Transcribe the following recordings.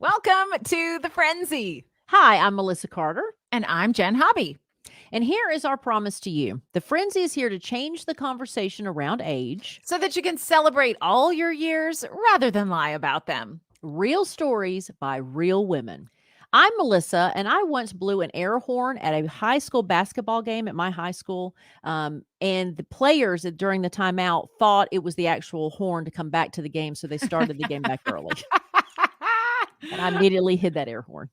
Welcome to the Friendzy. Hi, I'm Melissa Carter. And I'm Jenn Hobby. And here is our promise to you. The Friendzy is here to change the conversation around age. So that you can celebrate all your years rather than lie about them. Real stories by real women. I'm Melissa, and I once blew an air horn at a high school basketball game at my high school. And the players during the timeout thought it was the actual horn to come back to the game. So they started the game back early. And I immediately hid that air horn.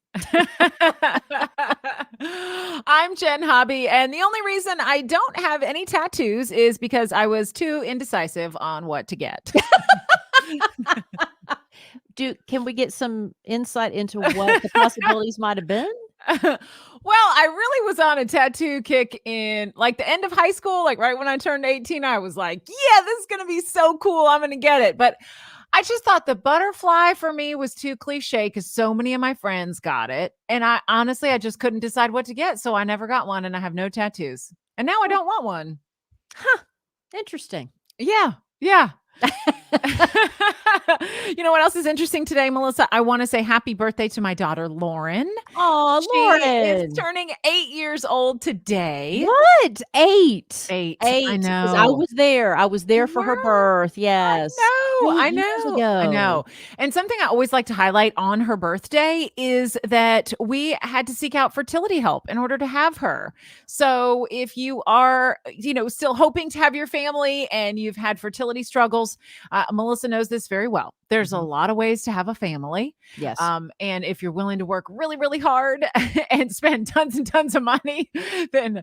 I'm Jenn Hobby, and the only reason I don't have any tattoos is because I was too indecisive on what to get. Can we get some insight into what the possibilities might have been? Well, I really was on a tattoo kick in like the end of high school, like right when I turned 18. I was like, yeah, this is going to be so cool. I'm going to get it. But I just thought the butterfly for me was too cliche because so many of my friends got it. And I honestly, I just couldn't decide what to get. So I never got one and I have no tattoos. And now I don't want one. Huh. Interesting. Yeah. Yeah. You know what else is interesting today, Melissa? I want to say happy birthday to my daughter, Lauren. Oh, Lauren Lauren is turning 8 years old today. What? 8. 8. 8. I 'Cause I know. was there. I was there for her birth. Yes. I 8 years know. ago. I know. And something I always like to highlight on her birthday is that we had to seek out fertility help in order to have her. So if you are, still hoping to have your family and you've had fertility struggles, Melissa knows this very well. There's a lot of ways to have a family. Yes. And if you're willing to work really, really hard and spend tons and tons of money, then,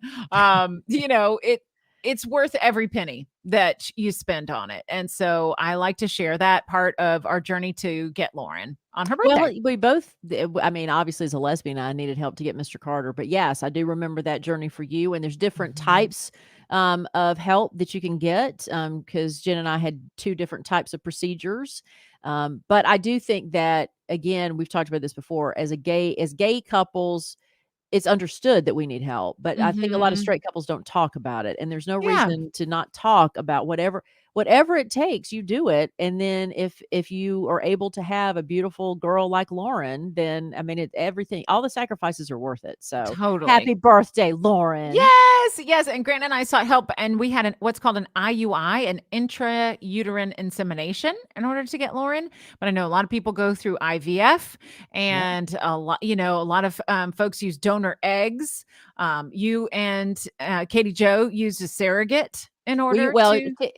it's worth every penny that you spend on it. And so I like to share that part of our journey to get Lauren on her birthday. Well, we both, I mean, obviously as a lesbian, I needed help to get Mr. Carter, but yes, I do remember that journey for you. And there's different types of help that you can get. Cause Jen and I had 2 different types of procedures. But I do think that, again, we've talked about this before, as gay couples, it's understood that we need help, but I think a lot of straight couples don't talk about it, and there's no Yeah. reason to not talk about whatever it takes, you do it, and then if you are able to have a beautiful girl like Lauren, then, I mean, everything, all the sacrifices are worth it, so Totally. happy birthday, Lauren. Yes, yes. And Grant and I sought help, and we had what's called an IUI, an intrauterine insemination, in order to get Lauren. But I know a lot of people go through IVF, and a lot of folks use donor eggs. You and Katie Jo used a surrogate in order to.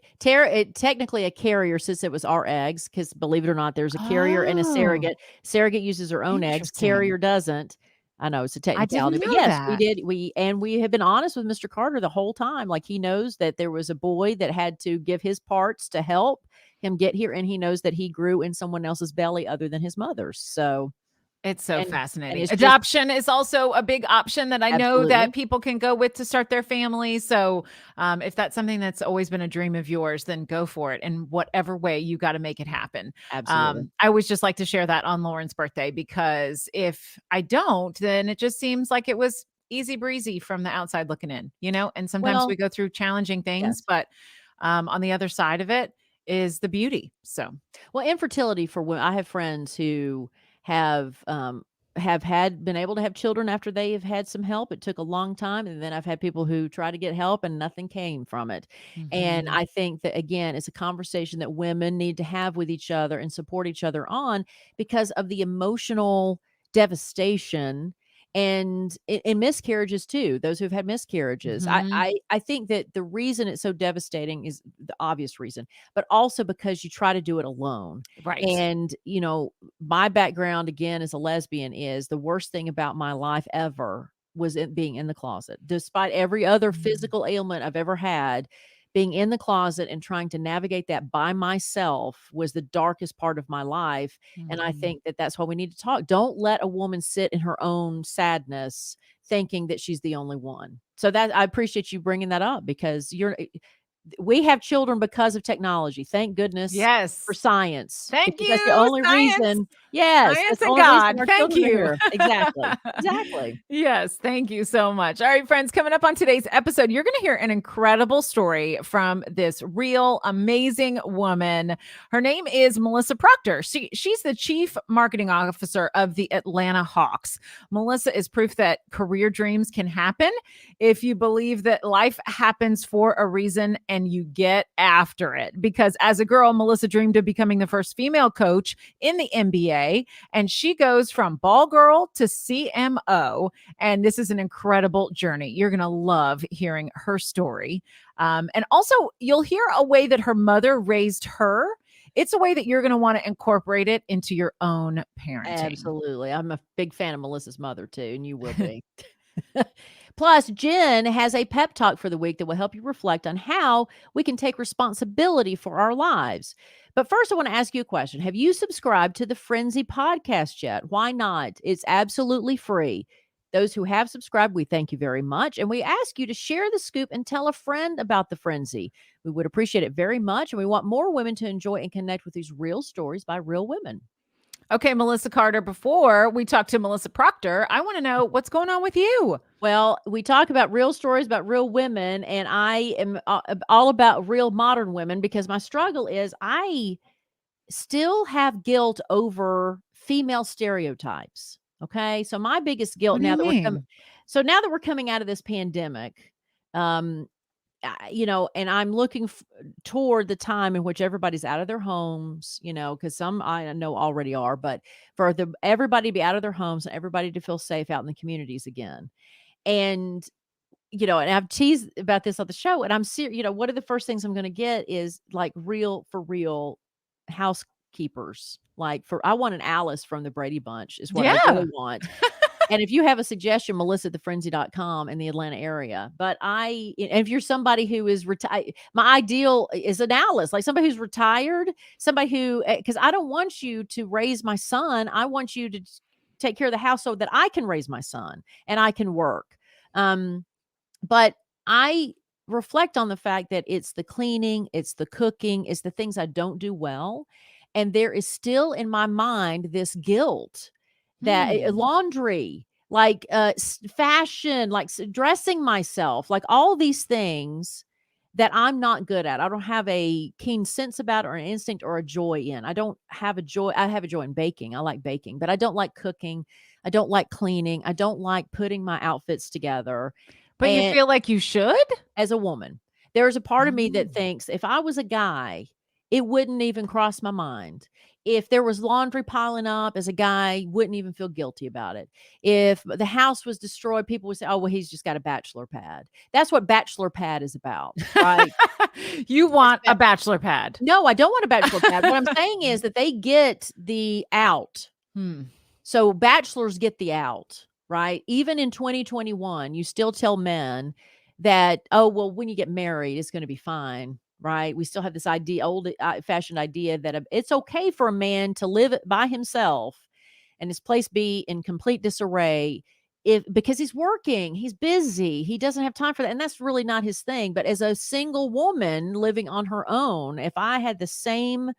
Technically a carrier, since it was our eggs, because believe it or not, there's a carrier and a surrogate. Surrogate uses her own eggs. Carrier doesn't. I know it's a technicality, but yes, we did. We have been honest with Mr. Carter the whole time. Like, he knows that there was a boy that had to give his parts to help him get here, and he knows that he grew in someone else's belly other than his mother's. So it's so fascinating. It's Adoption is also a big option that I know that people can go with to start their family. So if that's something that's always been a dream of yours, then go for it. In whatever way, you got to make it happen. Absolutely. I always just like to share that on Lauren's birthday, because if I don't, then it just seems like it was easy breezy from the outside looking in, and sometimes we go through challenging things, but on the other side of it is the beauty. So, well, infertility for women, I have friends who have been able to have children after they have had some help. It took a long time. And then I've had people who try to get help and nothing came from it. And I think that, again, it's a conversation that women need to have with each other and support each other on, because of the emotional devastation and in miscarriages too, those who've had miscarriages. I think that the reason it's so devastating is the obvious reason, but also because you try to do it alone. Right. And, my background, again, as a lesbian, is the worst thing about my life ever was it being in the closet. Despite every other physical ailment I've ever had, being in the closet and trying to navigate that by myself was the darkest part of my life. And I think that that's why we need to talk. Don't let a woman sit in her own sadness thinking that she's the only one. So that I appreciate you bringing that up, because we have children because of technology. Thank goodness for Yes. science, Thank because that's the you, only science. reason. Yes, that's Science the and only reason God. our Thank children are you. here. Exactly. Exactly. Yes, thank you so much. All right, friends, coming up on today's episode, you're going to hear an incredible story from this real amazing woman. Her name is Melissa Proctor. She's the chief marketing officer of the Atlanta Hawks. Melissa is proof that career dreams can happen if you believe that life happens for a reason and you get after it. Because as a girl, Melissa dreamed of becoming the first female coach in the NBA, and she goes from ball girl to CMO. And this is an incredible journey. You're going to love hearing her story. And also, you'll hear a way that her mother raised her. It's a way that you're going to want to incorporate it into your own parenting. Absolutely. I'm a big fan of Melissa's mother too, and you will be. Plus, Jenn has a pep talk for the week that will help you reflect on how we can take responsibility for our lives. But first, I want to ask you a question. Have you subscribed to the Friendzy podcast yet? Why not? It's absolutely free. Those who have subscribed, we thank you very much. And we ask you to share the scoop and tell a friend about the Friendzy. We would appreciate it very much. And we want more women to enjoy and connect with these real stories by real women. Okay, Melissa Carter, before we talk to Melissa Proctor, I want to know what's going on with you. Well, we talk about real stories about real women, and I am all about real modern women because my struggle is I still have guilt over female stereotypes. Okay. So my biggest guilt What do now you that mean? now that we're coming out of this pandemic, um, and I'm looking toward the time in which everybody's out of their homes, because some I know already are, but for everybody to be out of their homes and everybody to feel safe out in the communities again. And and I've teased about this on the show, and I'm serious. What are the first things I'm going to get is like real for real housekeepers. Like I want an Alice from the Brady Bunch is what I Yeah. really want. And if you have a suggestion, Melissa at thefrenzy.com in the Atlanta area. But and if you're somebody who is retired, my ideal is an Alice, like somebody who's retired, somebody who, because I don't want you to raise my son. I want you to take care of the house so that I can raise my son and I can work. But I reflect on the fact that it's the cleaning, it's the cooking, it's the things I don't do well. And there is still in my mind this guilt that Hmm. laundry, like fashion, like dressing myself, like all these things that I'm not good at. I don't have a keen sense about or an instinct or a joy in. I don't have a joy. I have a joy in baking. I like baking, but I don't like cooking. I don't like cleaning. I don't like putting my outfits together. But you And feel like you should? as a woman, there's a part of me that Mm. thinks if I was a guy, it wouldn't even cross my mind. If there was laundry piling up as a guy, wouldn't even feel guilty about it. If the house was destroyed, people would say, "Oh, well, he's just got a bachelor pad." That's what bachelor pad is about, right? You It's want a about bachelor pad. No, I don't want a bachelor pad. What I'm saying is that they get the out. Hmm. So bachelors get the out, right? Even in 2021, you still tell men that, oh, well, when you get married, it's going to be fine, right? We still have this idea, old fashioned idea that it's okay for a man to live by himself and his place be in complete disarray because he's working, he's busy, he doesn't have time for that. And that's really not his thing. But as a single woman living on her own, if I had the same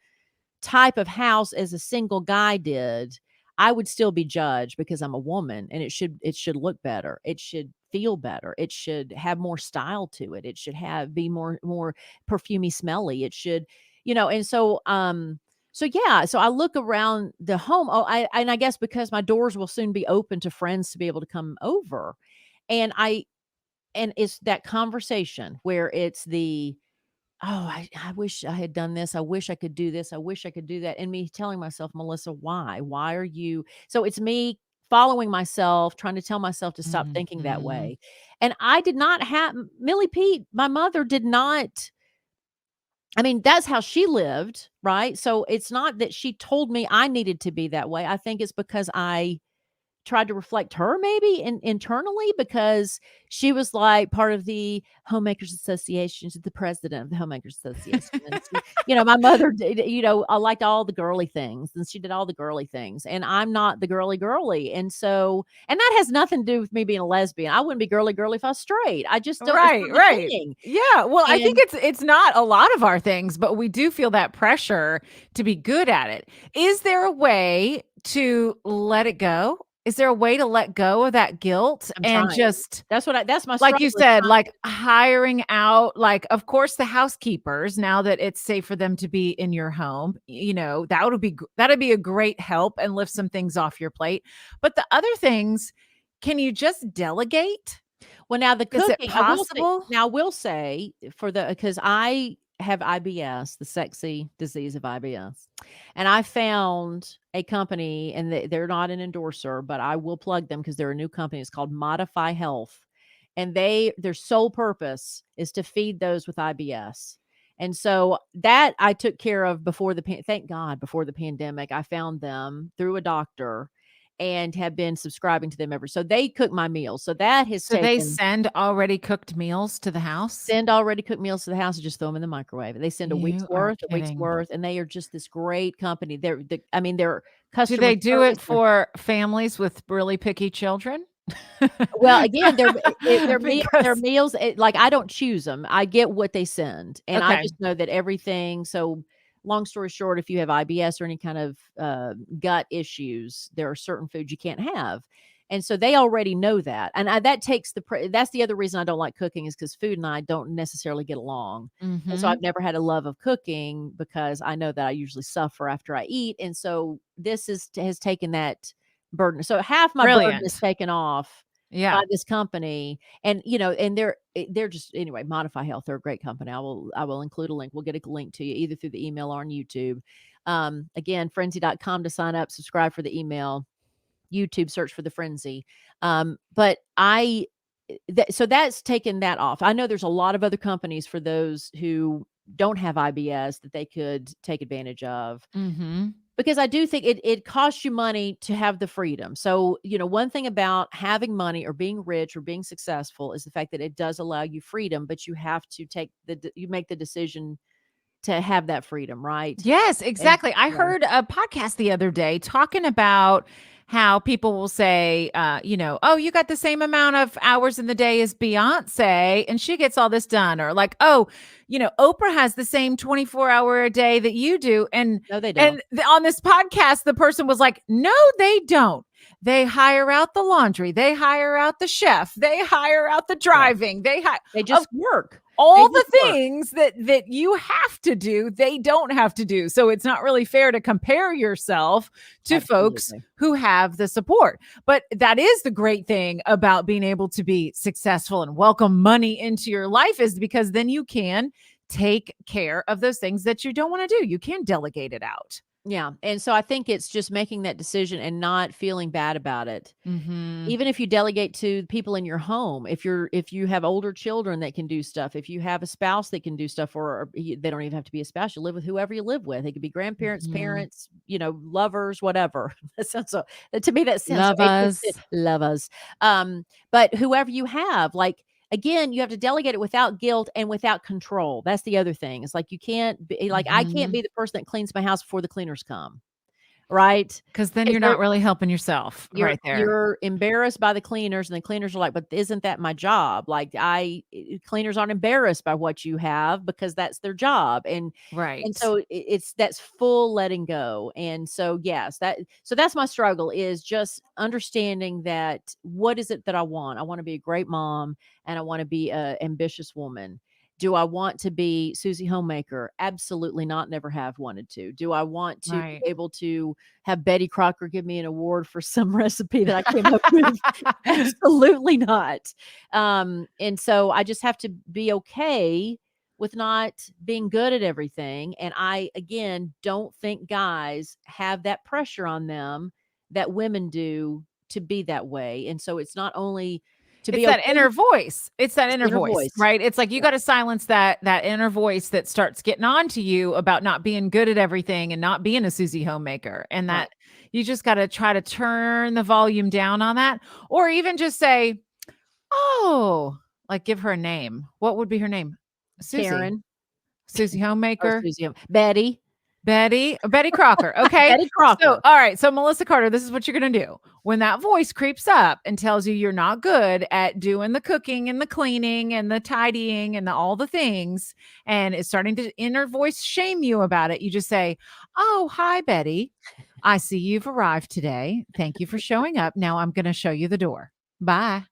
type of house as a single guy did, I would still be judged because I'm a woman, and it should look better. It should feel better. It should have more style to it. It should be more perfumey, smelly. It should, and so yeah, so I look around the home. Oh, I guess because my doors will soon be open to friends to be able to come over. And it's that conversation where it's the, "Oh, I wish I had done this. I wish I could do this. I wish I could do that." And me telling myself, "Melissa, why? Why are you?" So it's me following myself, trying to tell myself to stop thinking that Mhm. way. And I did not have Millie Pete, my mother did not. I mean, that's how she lived, right? So it's not that she told me I needed to be that way. I think it's because I tried to reflect her maybe internally, because she was like part of the Homemakers Association. She's the president of the Homemakers Association. And she, my mother did, I liked all the girly things, and she did all the girly things. And I'm not the girly. And so, and that has nothing to do with me being a lesbian. I wouldn't be girly if I was straight. I just don't, it's not my Right. thing. Yeah. Well, I think And it's not a lot of our things, but we do feel that pressure to be good at it. Is there a way to let it go? Is there a way to let go of that guilt I'm and trying. just, That's my like struggle, you is said, trying like hiring out, like, of course, the housekeepers, now that it's safe for them to be in your home, that'd be a great help and lift some things off your plate. But the other things, can you just delegate? Well, now the Is it cooking, possible? I will say for the, because I have IBS, the sexy disease of IBS, and I found a company, and they're not an endorser, but I will plug them because they're a new company. It's called Modify Health, and their sole purpose is to feed those with IBS. And so that I took care of before thank God, before the pandemic. I found them through a doctor and have been subscribing to them ever. So they cook my meals. So that has So they taken send already cooked meals to the house? send already cooked meals to the house and just throw them in the microwave. They send You are a week's kidding. worth, and they are just this great company. Their Do customer they do service. it for families with really picky children? Well, again, their Because meals, like, I don't choose them. I get what they send, and I okay. just know that everything. So, long story short, if you have IBS or any kind of, gut issues, there are certain foods you can't have, and so they already know that, and that takes that's the other reason I don't like cooking, is because food and I don't necessarily get along, and so I've Mhm. never had a love of cooking because I know that I usually suffer after I eat, and so this has taken that burden. So half my burden is Brilliant. taken off by Yeah. this company, and, and they're just, anyway, Modify Health, they're a great company. I will include a link. We'll get a link to you either through the email or on YouTube. Again, Friendzy.com to sign up, subscribe for the email, YouTube, search for the Friendzy. But so that's taken that off. I know there's a lot of other companies for those who don't have IBS that they could take advantage of, Mhm. because I do think it costs you money to have the freedom. So, one thing about having money or being rich or being successful is the fact that it does allow you freedom, but you have to you make the decision to have that freedom, right? Yes, And exactly. I yeah, heard a podcast the other day talking about how people will say, oh, you got the same amount of hours in the day as Beyonce and she gets all this done. Or like, oh, Oprah has the same 24-hour a day that you do. And no, they don't. on this podcast, the person was like, no, they don't. They hire out the laundry. They hire out the chef. They hire out the Yeah, driving. They hire they just work. They all the just work. things that you have to do, they don't have to do. So it's not really fair to compare yourself to folks Absolutely. who have the support. But that is the great thing about being able to be successful and welcome money into your life, is because then you can take care of those things that you don't want to do. You can delegate it out. Yeah. And so I think it's just making that decision and not feeling bad about it. Mhm. Even if you delegate to people in your home, if you have older children that can do stuff, if you have a spouse that can do stuff, they don't even have to be a spouse. You live with whoever you live with. It could be grandparents, Mhm. parents, lovers, whatever. That sounds so, to me, that sounds so Love us. love us. But whoever you have, like, again, you have to delegate it without guilt and without control. That's the other thing. It's like, you can't be like, I can't Mhm. be the person that cleans my house before the cleaners come. Right? 'Cause then 'Cause you're not really helping yourself right there. you're embarrassed by the cleaners, and the cleaners are like, "But isn't that my job?" Like, cleaners aren't embarrassed by what you have because that's their job, and Right. so that's full letting go, and so, yes, that's my struggle, is just understanding that, what is it that I want? I wanna be a great mom, and I wanna be a ambitious woman. Do I want to be Susie Homemaker? Absolutely not, never have wanted to. Do I want to be Right. able to have Betty Crocker give me an award for some recipe that I came up with? Absolutely not. And so I just have to be okay with not being good at everything. And I, again, don't think guys have that pressure on them that women do to be that way. And so it's not only to It's be that okay inner with voice. It's that it's inner the inner voice, voice. right? It's like you Yeah. gotta silence that inner voice that starts getting on to you about not being good at everything and not being a Susie Homemaker. And Right. that You just got to try to turn the volume down on that, or even just say, "Oh," like give her a name. What would be her name? Susie. Karen Susie or Homemaker. Susie, Betty, Betty Crocker. Okay. Betty So, Crocker. all right. So, Melissa Carter, this is what you're going to do. When that voice creeps up and tells you you're not good at doing the cooking and the cleaning and the tidying and all the things, and it's starting to inner voice shame you about it, you just say, "Oh, hi, Betty. I see you've arrived today. Thank you for showing up. Now I'm going to show you the door. Bye."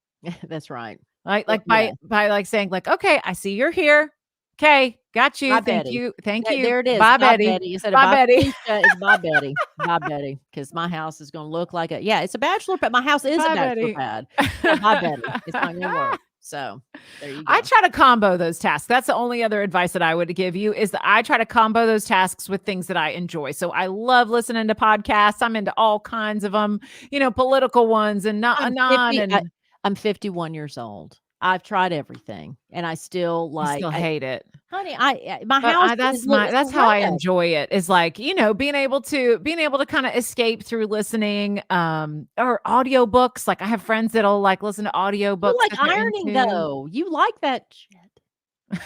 That's right. Like Yeah. by like saying like, "Okay, I see you're here. Okay, got you. Bye, Thank Betty. you. Thank you. There it is. Bye, Bye, Betty. Betty. Instead of Bye, bye, Betty. Felicia, it's bye, Betty. Bye, Betty. Because my house is gonna look like it's a bachelor pad. My house is a Bye, bachelor Betty." pad. So bye, Betty. It's not gonna work. So there you I go. try to combo those tasks. That's the only other advice that I would give you is that I try to combo those tasks with things that I enjoy. So I love listening to podcasts. I'm into all kinds of them, political ones and not I'm anon 50 I and I'm 51 years old. I've tried everything, and I still I still hate it. honey, my But house is a that's how I wreck. enjoy it is like, being able to kind of escape through listening or audiobooks. Like I have friends that'll like listen to You audiobooks like that they're ironing, into. though. You like that shit.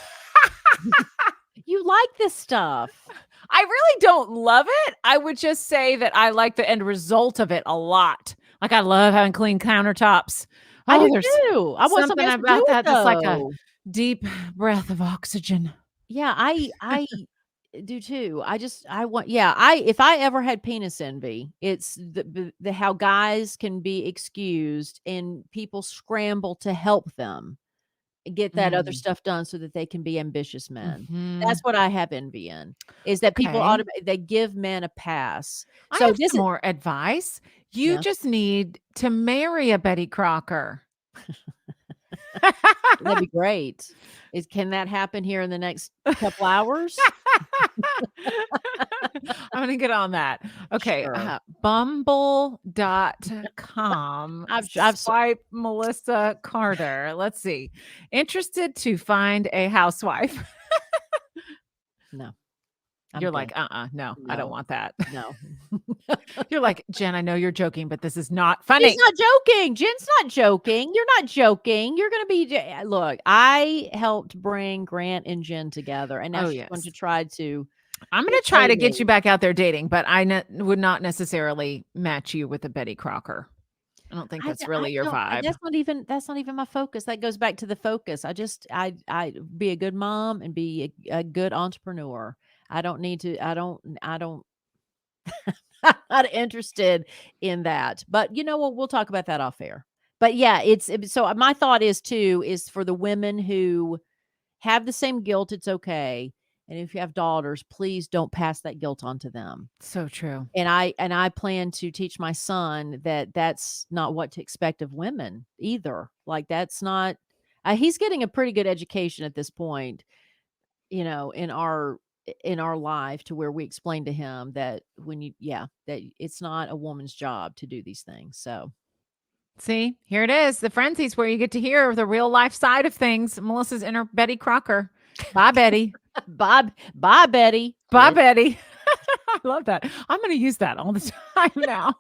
You like this stuff. I really don't love it. I would just say that I like the end result of it a lot. Like I love having clean countertops. I Oh, do there's too. I want something somebody else to do about it, that that's like a though. deep breath of oxygen. Yeah, I do too. I want I if I ever had penis envy, it's the how guys can be excused and people scramble to help them get that other Mm. stuff done so that they can be ambitious men. That's Mhm. what I have envy in, is that people Okay. they give men a pass. I So have this some is more advice. You yeah, just need to marry a Betty Crocker. that'd be great. Can that happen here in the next couple hours? I'm gonna get on that. Okay, Sure. bumble.com. I've Swipe Melissa Carter. Let's see. Interested to find a housewife. no, I'm You're good. like, no, I don't No, want that. no. You're like, Jen, I know you're joking, but this is not He's funny. not joking. Jen's not joking. You're not joking. You're gonna be look, I helped bring Grant and Jen together, and now Oh, she's going to yes. try to I'm gonna try betray to get me. you back out there dating, but would not necessarily match you with a Betty Crocker. I don't think that's I really your don't vibe. that's not even my focus. That goes back to the focus. I be a good mom and be a good entrepreneur. I don't need to I don't I'm not interested in that. But you know what? We'll talk about that off air. But yeah, so my thought is too is for the women who have the same guilt, it's okay. And if you have daughters, please don't pass that guilt on to them. So true. And I plan to teach my son that that's not what to expect of women either. Like that's not he's getting a pretty good education at this point, in our life to where we explain to him that that it's not a woman's job to do these things. So, See, here it is. The Frenzies where you get to hear the real life side of things. Melissa's inner Betty Crocker. Bye, Betty. bye Betty. Bye, Bitch. Betty. I love that. I'm going to use that all the time now.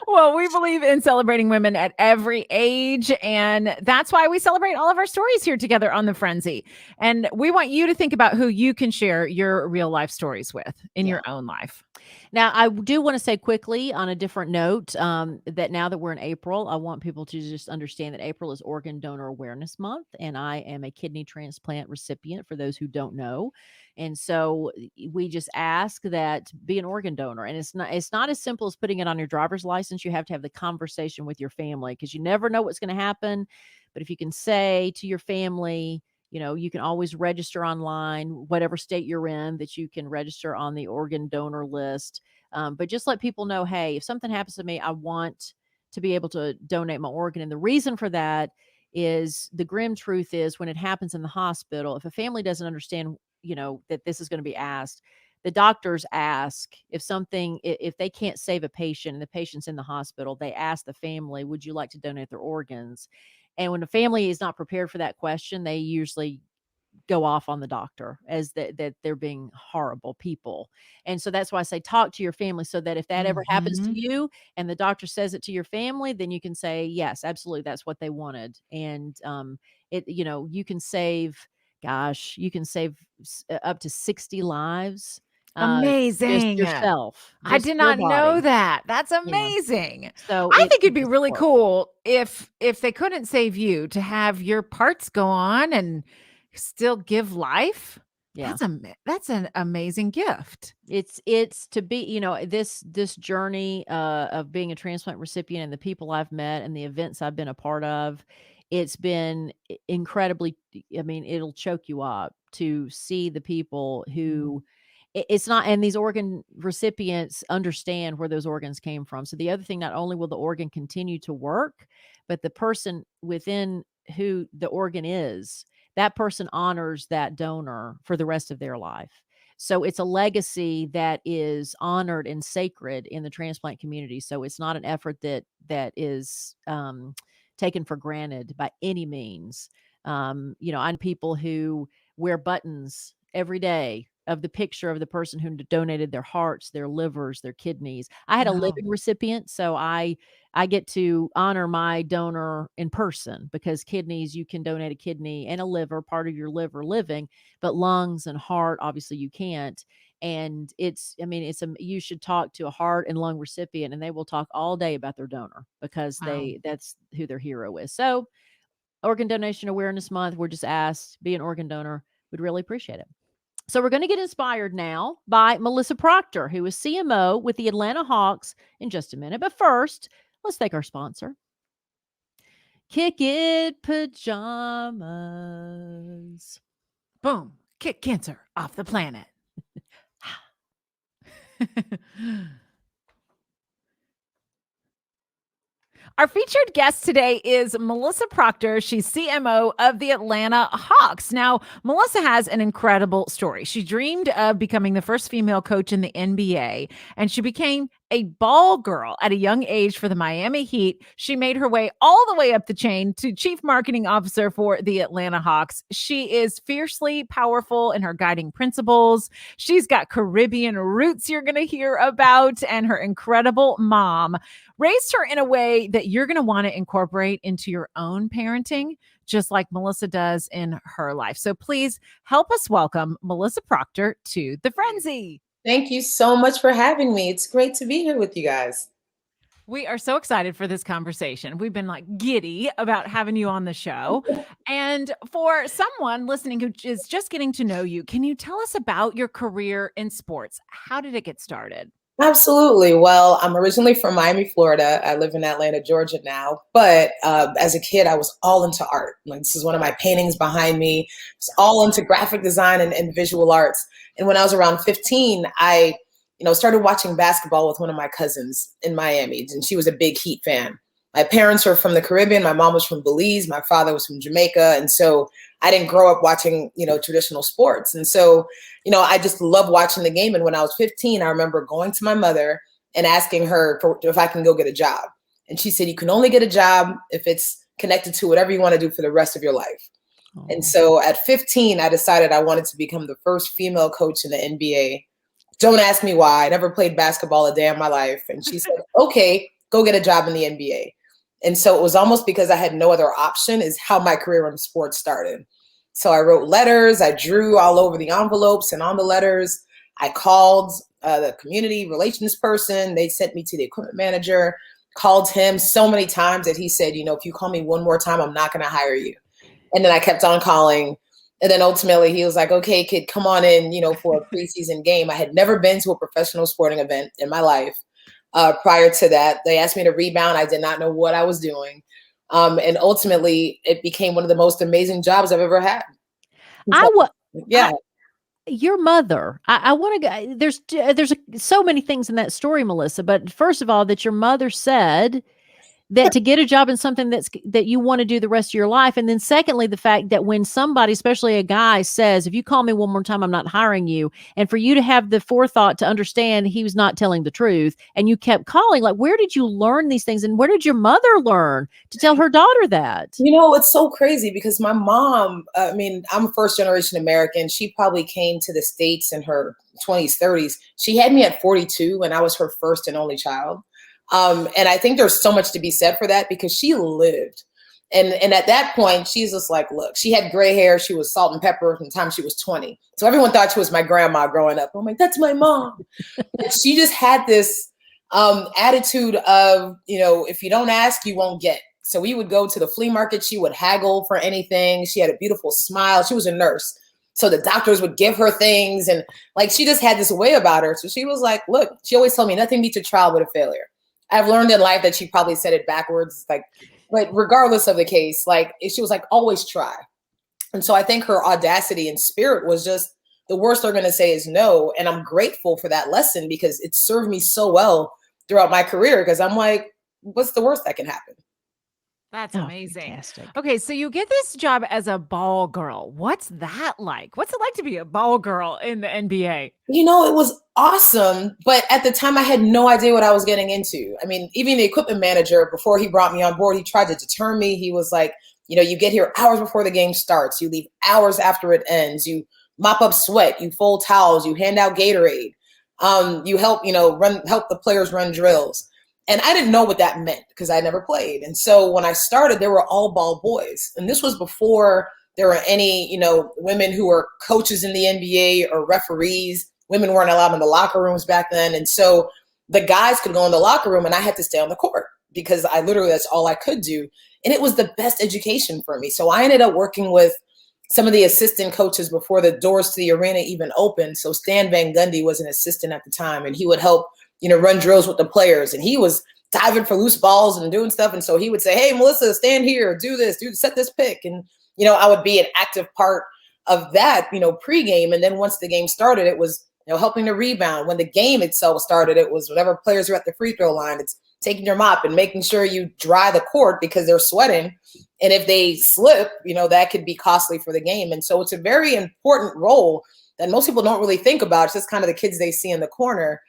Well, we believe in celebrating women at every age. And that's why we celebrate all of our stories here together on the Frenzy. And we want you to think about who you can share your real life stories with in Yeah. your own life. Now, I do want to say quickly on a different note that now that we're in April, I want people to just understand that April is Organ Donor Awareness Month, and I am a kidney transplant recipient for those who don't know. And so we just ask that be an organ donor, and it's not as simple as putting it on your driver's license. You have to have the conversation with your family because you never know what's going to happen. But if you can say to your family, you can always register online, whatever state you're in, that you can register on the organ donor list. But just let people know, hey, if something happens to me, I want to be able to donate my organ. And the reason for that is the grim truth is when it happens in the hospital, if a family doesn't understand, that this is going to be asked, the doctors ask if they can't save a patient and the patient's in the hospital, they ask the family, would you like to donate their organs? And when the family is not prepared for that question, they usually go off on the doctor as that they're being horrible people. And so that's why I say talk to your family, so that if that ever happens to Mhm. you and the doctor says it to your family, then you can say, yes, absolutely, that's what they wanted. And you can save, gosh, you can save up to 60 lives, just Amazing. yourself, I just did your not know body. that. That's Yeah. amazing. So I think it'd it be doesn't really work. cool if they couldn't save you, to have your parts go on and still give life. Yeah. That's an amazing gift. It's to be, this journey of being a transplant recipient and the people I've met and the events I've been a part of, it's been incredibly, I mean, it'll choke you up to see the people Mm. who it's not, and these organ recipients understand where those organs came from. So the other thing, not only will the organ continue to work, but the person within who the organ is, that person honors that donor for the rest of their life. So it's a legacy that is honored and sacred in the transplant community. So it's not an effort that is taken for granted by any means. I know people who wear buttons every day of the picture of the person who donated their hearts, their livers, their kidneys. I had a Wow. living recipient, so I get to honor my donor in person, because kidneys, you can donate a kidney and a liver, part of your liver living, but lungs and heart, obviously you can't. And you should talk to a heart and lung recipient and they will talk all day about their donor, because Wow. that's who their hero is. So Organ Donation Awareness Month, we're just asked, be an organ donor. We'd really appreciate it. So we're going to get inspired now by Melissa Proctor, who is CMO with the Atlanta Hawks, in just a minute. But first, let's thank our sponsor, Kick It Pajamas. Boom. Kick cancer off the planet. Our featured guest today is Melissa Proctor. She's CMO of the Atlanta Hawks. Now, Melissa has an incredible story. She dreamed of becoming the first female coach in the NBA, and she became a ball girl at a young age for the Miami Heat. She made her way all the way up the chain to chief marketing officer for the Atlanta Hawks. She is fiercely powerful in her guiding principles. She's got Caribbean roots you're going to hear about, and her incredible mom raised her in a way that you're going to want to incorporate into your own parenting, just like Melissa does in her life. So please help us welcome Melissa Proctor to the Friendzy. Thank you so much for having me. It's great to be here with you guys. We are so excited for this conversation. We've been like giddy about having you on the show. And for someone listening who is just getting to know you, can you tell us about your career in sports? How did it get started? Absolutely. Well, I'm originally from Miami, Florida. I live in Atlanta, Georgia now. But as a kid, I was all into art. Like, this is one of my paintings behind me. It's all into graphic design and visual arts. And when I was around 15, I started watching basketball with one of my cousins in Miami, and she was a big Heat fan. My parents were from the Caribbean. My mom was from Belize. My father was from Jamaica. And so I didn't grow up watching, traditional sports. And so, I just love watching the game. And when I was 15, I remember going to my mother and asking her if I can go get a job. And she said, you can only get a job if it's connected to whatever you want to do for the rest of your life. Oh. And so at 15, I decided I wanted to become the first female coach in the NBA. Don't ask me why. I never played basketball a day in my life. And she said, okay, go get a job in the NBA. And so it was almost because I had no other option is how my career in sports started. So I wrote letters. I drew all over the envelopes and on the letters. I called the community relations person. They sent me to the equipment manager, called him so many times that he said, if you call me one more time, I'm not going to hire you. And then I kept on calling. And then ultimately he was like, okay, kid, come on in, for a preseason game. I had never been to a professional sporting event in my life. Prior to that, they asked me to rebound. I did not know what I was doing. And ultimately it became one of the most amazing jobs I've ever had. Your mother, I want to go, there's so many things in that story, Melissa, but first of all, that your mother said that to get a job in something that you want to do the rest of your life. And then secondly, the fact that when somebody, especially a guy, says, if you call me one more time, I'm not hiring you. And for you to have the forethought to understand he was not telling the truth and you kept calling, like, where did you learn these things? And where did your mother learn to tell her daughter that? It's so crazy because my mom, I'm first generation American. She probably came to the States in her 20s, 30s. She had me at 42 and I was her first and only child. And I think there's so much to be said for that because she lived. And at that point, she's just like, look, she had gray hair. She was salt and pepper from the time she was 20. So everyone thought she was my grandma growing up. I'm like, that's my mom. She just had this attitude of, if you don't ask, you won't get. So we would go to the flea market. She would haggle for anything. She had a beautiful smile. She was a nurse. So the doctors would give her things. And like, she just had this way about her. So she was like, look, she always told me nothing beats a trial but a failure. I've learned in life that she probably said it backwards, but regardless of the case, she was like, always try. And so I think her audacity and spirit was just the worst they're going to say is no. And I'm grateful for that lesson because it served me so well throughout my career. Because I'm like, what's the worst that can happen? That's amazing. Fantastic. Okay, so you get this job as a ball girl. What's that like? What's it like to be a ball girl in the NBA? It was awesome, but at the time I had no idea what I was getting into. I mean, even the equipment manager, before he brought me on board, he tried to deter me. He was like, you get here hours before the game starts. You leave hours after it ends. You mop up sweat. You fold towels. You hand out Gatorade. You help, help the players run drills. And I didn't know what that meant because I never played. And so when I started, they were all ball boys. And this was before there were any, women who were coaches in the NBA or referees. Women weren't allowed in the locker rooms back then. And so the guys could go in the locker room and I had to stay on the court because that's all I could do. And it was the best education for me. So I ended up working with some of the assistant coaches before the doors to the arena even opened. So Stan Van Gundy was an assistant at the time and he would help run drills with the players. And he was diving for loose balls and doing stuff. And so he would say, hey, Melissa, stand here, do this, set this pick. And, I would be an active part of that, pregame. And then once the game started, it was, helping to rebound. When the game itself started, it was whenever players are at the free throw line, it's taking your mop and making sure you dry the court because they're sweating. And if they slip, that could be costly for the game. And so it's a very important role that most people don't really think about. It's just kind of the kids they see in the corner.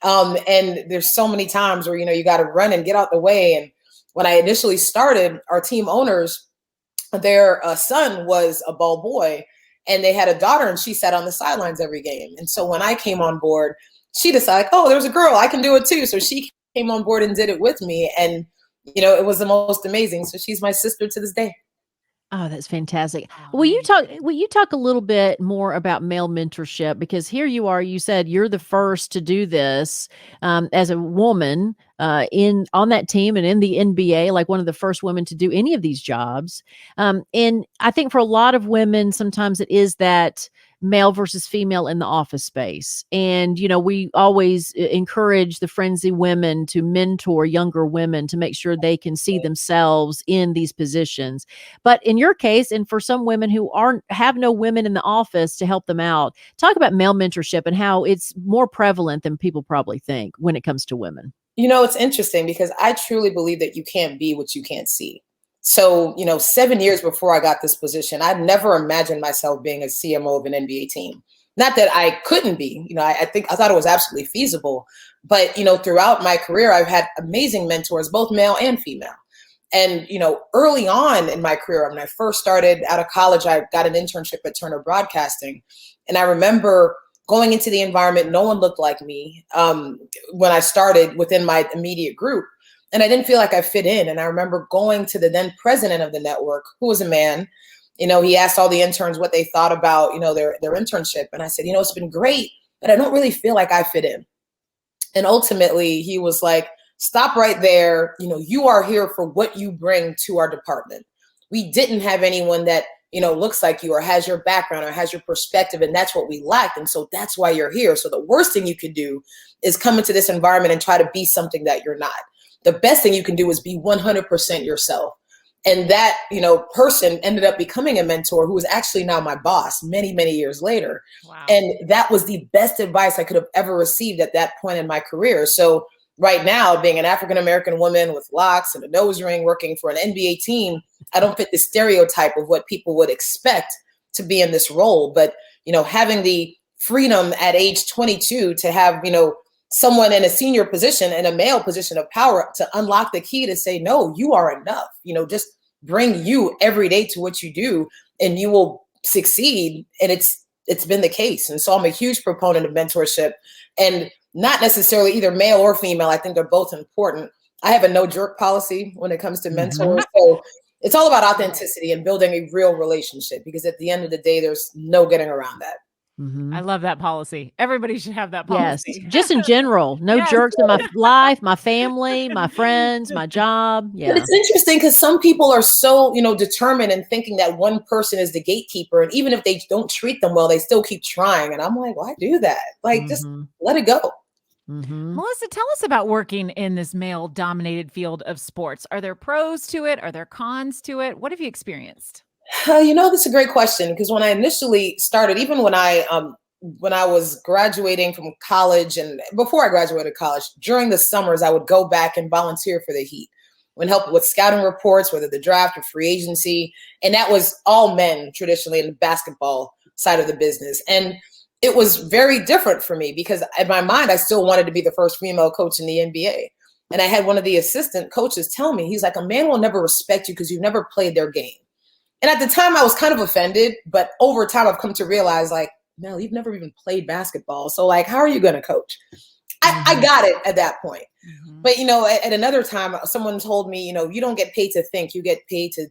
And there's so many times where, you got to run and get out the way. And when I initially started, our team owners, their son was a ball boy and they had a daughter and she sat on the sidelines every game. And so when I came on board, she decided, oh, there's a girl, I can do it too. So she came on board and did it with me. And, it was the most amazing. So she's my sister to this day. Oh, that's fantastic. Will you talk a little bit more about male mentorship? Because here you are, you said you're the first to do this as a woman on that team and in the NBA, like one of the first women to do any of these jobs. And I think for a lot of women, sometimes it is that male versus female in the office space. And, we always encourage the Friendzy women to mentor younger women to make sure they can see themselves in these positions. But in your case, and for some women who have no women in the office to help them out, talk about male mentorship and how it's more prevalent than people probably think when it comes to women. It's interesting because I truly believe that you can't be what you can't see. So, 7 years before I got this position, I'd never imagined myself being a CMO of an NBA team. Not that I couldn't be, I thought it was absolutely feasible. But, throughout my career, I've had amazing mentors, both male and female. And, early on in my career, when I first started out of college, I got an internship at Turner Broadcasting. And I remember going into the environment, no one looked like me when I started within my immediate group. And I didn't feel like I fit in. And I remember going to the then president of the network, who was a man. He asked all the interns what they thought about, their internship. And I said, it's been great, but I don't really feel like I fit in. And ultimately, he was like, stop right there. You are here for what you bring to our department. We didn't have anyone that, looks like you or has your background or has your perspective. And that's what we lacked. And so that's why you're here. So the worst thing you could do is come into this environment and try to be something that you're not. The best thing you can do is be 100% yourself. And that, person ended up becoming a mentor who is actually now my boss many, many years later. Wow. And that was the best advice I could have ever received at that point in my career. So right now, being an African-American woman with locks and a nose ring working for an NBA team, I don't fit the stereotype of what people would expect to be in this role. But, having the freedom at age 22 to have, someone in a senior position and a male position of power to unlock the key to say, no, you are enough, just bring you every day to what you do and you will succeed. And it's been the case. And so I'm a huge proponent of mentorship, and not necessarily either male or female. I think they're both important. I have a no jerk policy when it comes to mentors. So it's all about authenticity and building a real relationship, because at the end of the day, there's no getting around that. I love that policy. Everybody should have that policy. Yes, just in general. No jerks in my life, my family, my friends, my job. Yeah. But it's interesting because some people are so, determined and thinking that one person is the gatekeeper. And even if they don't treat them well, they still keep trying. And I'm like, why do that? Like, just let it go. Melissa, tell us about working in this male-dominated field of sports. Are there pros to it? Are there cons to it? What have you experienced? That's a great question, because when I initially started, even when I was graduating from college and before I graduated college, during the summers, I would go back and volunteer for the Heat and help with scouting reports, whether the draft or free agency. And that was all men traditionally in the basketball side of the business. And it was very different for me because in my mind, I still wanted to be the first female coach in the NBA. And I had one of the assistant coaches tell me, he's like, a man will never respect you because you've never played their game. And at the time I was kind of offended, but over time I've come to realize, like, Mel, you've never even played basketball. So like, how are you going to coach? I got it at that point. But, at another time, someone told me, you don't get paid to think, you get paid to,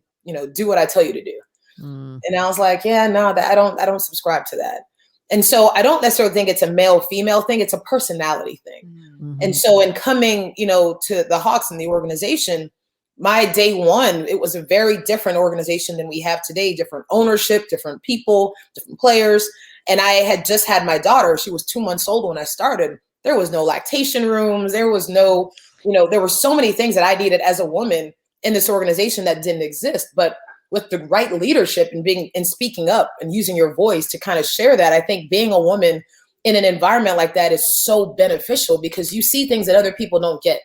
do what I tell you to do. And I was like, yeah, no, I don't subscribe to that. And so I don't necessarily think it's a male female thing. It's a personality thing. And so in coming, to the Hawks and the organization, my day one, it was a very different organization than we have today, different ownership, different people, different players. And I had just had my daughter. She was 2 months old when I started. There was no lactation rooms. There was no, there were so many things that I needed as a woman in this organization that didn't exist. But with the right leadership and speaking up and using your voice to kind of share that, I think being a woman in an environment like that is so beneficial, because you see things that other people don't get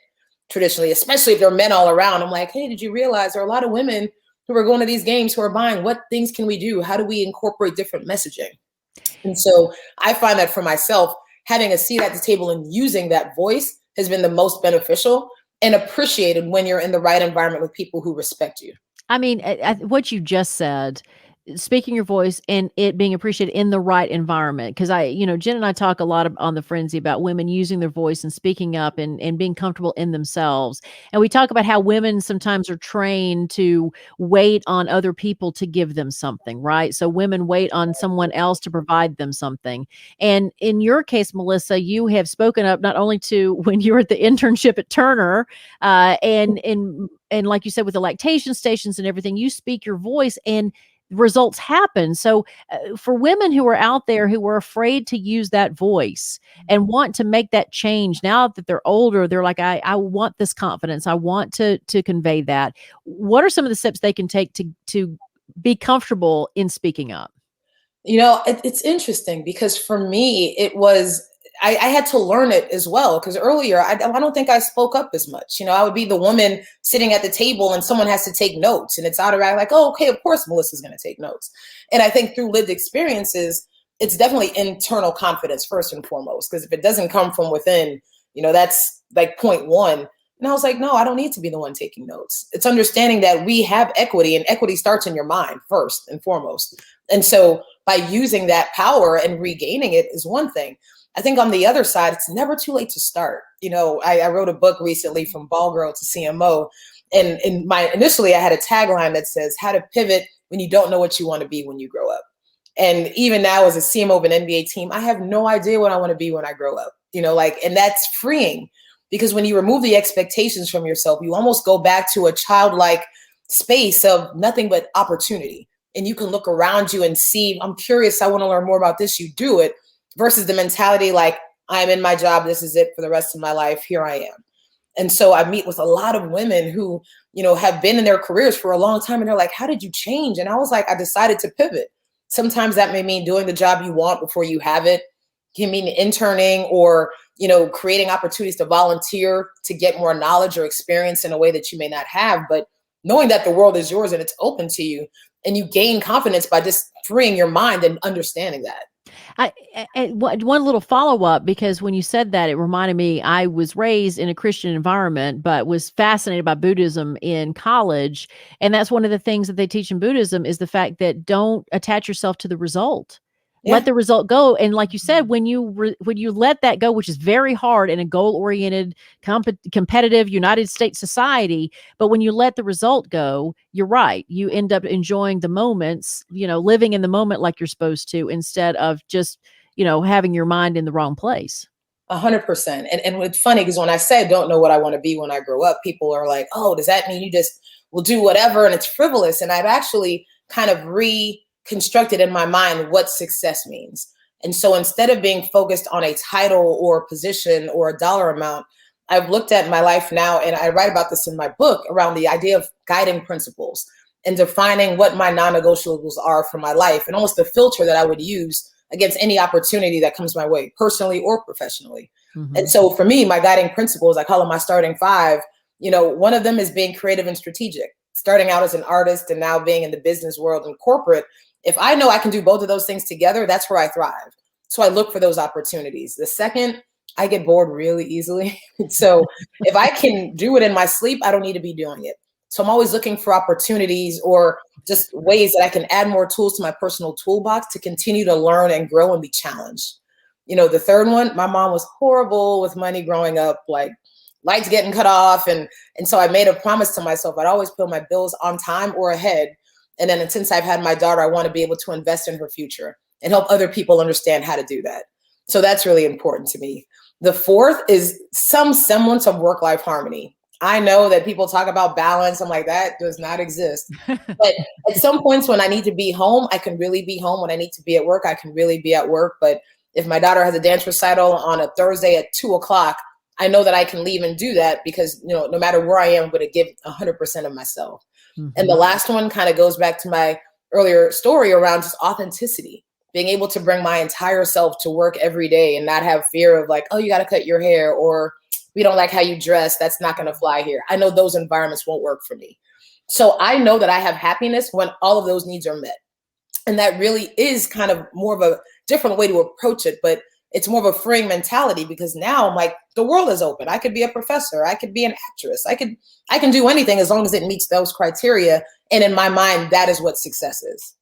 traditionally, especially if there are men all around. I'm like, hey, did you realize there are a lot of women who are going to these games who are buying? What things can we do? How do we incorporate different messaging? And so I find that for myself, having a seat at the table and using that voice has been the most beneficial and appreciated when you're in the right environment with people who respect you. I mean, what you just said, speaking your voice and it being appreciated in the right environment. Because Jen and I talk a lot on the Friendzy about women using their voice and speaking up and being comfortable in themselves. And we talk about how women sometimes are trained to wait on other people to give them something, right? So women wait on someone else to provide them something. And in your case, Melissa, you have spoken up not only to when you were at the internship at Turner, and like you said, with the lactation stations and everything, you speak your voice and results happen. So for women who are out there who are afraid to use that voice and want to make that change now that they're older, they're like, I want this confidence. I want to convey that. What are some of the steps they can take to be comfortable in speaking up? It's interesting because for me, it was, I had to learn it as well, because earlier, I don't think I spoke up as much. I would be the woman sitting at the table and someone has to take notes, and it's automatic, like, oh, okay, of course, Melissa's going to take notes. And I think through lived experiences, it's definitely internal confidence first and foremost, because if it doesn't come from within, that's like point one. And I was like, no, I don't need to be the one taking notes. It's understanding that we have equity, and equity starts in your mind first and foremost. And so by using that power and regaining it is one thing. I think on the other side, it's never too late to start. I wrote a book recently, From Ball Girl to CMO. And initially I had a tagline that says, how to pivot when you don't know what you want to be when you grow up. And even now as a CMO of an NBA team, I have no idea what I want to be when I grow up, and that's freeing, because when you remove the expectations from yourself, you almost go back to a childlike space of nothing but opportunity. And you can look around you and see, I'm curious, I want to learn more about this, you do it. Versus the mentality like, I'm in my job, this is it for the rest of my life, here I am. And so I meet with a lot of women who, have been in their careers for a long time, and they're like, how did you change? And I was like, I decided to pivot. Sometimes that may mean doing the job you want before you have it. can mean interning or, creating opportunities to volunteer to get more knowledge or experience in a way that you may not have. But knowing that the world is yours and it's open to you, and you gain confidence by just freeing your mind and understanding that. One little follow up, because when you said that, it reminded me, I was raised in a Christian environment, but was fascinated by Buddhism in college. And that's one of the things that they teach in Buddhism is the fact that don't attach yourself to the result. Yeah. Let the result go. And like you said, when you let that go, which is very hard in a goal-oriented, competitive United States society, but when you let the result go, you're right. You end up enjoying the moments, living in the moment like you're supposed to, instead of just, having your mind in the wrong place. 100%. And it's funny because when I say I don't know what I want to be when I grow up, people are like, oh, does that mean you just will do whatever and it's frivolous? And I've actually kind of reconstructed in my mind what success means. And so instead of being focused on a title or a position or a dollar amount, I've looked at my life now, and I write about this in my book, around the idea of guiding principles and defining what my non-negotiables are for my life, and almost the filter that I would use against any opportunity that comes my way, personally or professionally. Mm-hmm. And so for me, my guiding principles, I call them my starting five. One of them is being creative and strategic. Starting out as an artist and now being in the business world and corporate, if I know I can do both of those things together, that's where I thrive. So I look for those opportunities. The second, I get bored really easily. So if I can do it in my sleep, I don't need to be doing it. So I'm always looking for opportunities or just ways that I can add more tools to my personal toolbox to continue to learn and grow and be challenged. The third one, my mom was horrible with money growing up, like lights getting cut off. And so I made a promise to myself, I'd always pay my bills on time or ahead. And then since I've had my daughter, I want to be able to invest in her future and help other people understand how to do that. So that's really important to me. The fourth is some semblance of work-life harmony. I know that people talk about balance. I'm like, that does not exist. But at some points when I need to be home, I can really be home. When I need to be at work, I can really be at work. But if my daughter has a dance recital on a Thursday at 2:00, I know that I can leave and do that because, no matter where I am, I'm going to give 100% of myself. Mm-hmm. And the last one kind of goes back to my earlier story around just authenticity, being able to bring my entire self to work every day and not have fear of like, oh, you got to cut your hair, or we don't like how you dress. That's not going to fly here. I know those environments won't work for me. So I know that I have happiness when all of those needs are met. And that really is kind of more of a different way to approach it. But it's more of a freeing mentality because now I'm like, the world is open. I could be a professor. I could be an actress. I can do anything as long as it meets those criteria. And in my mind, that is what success is.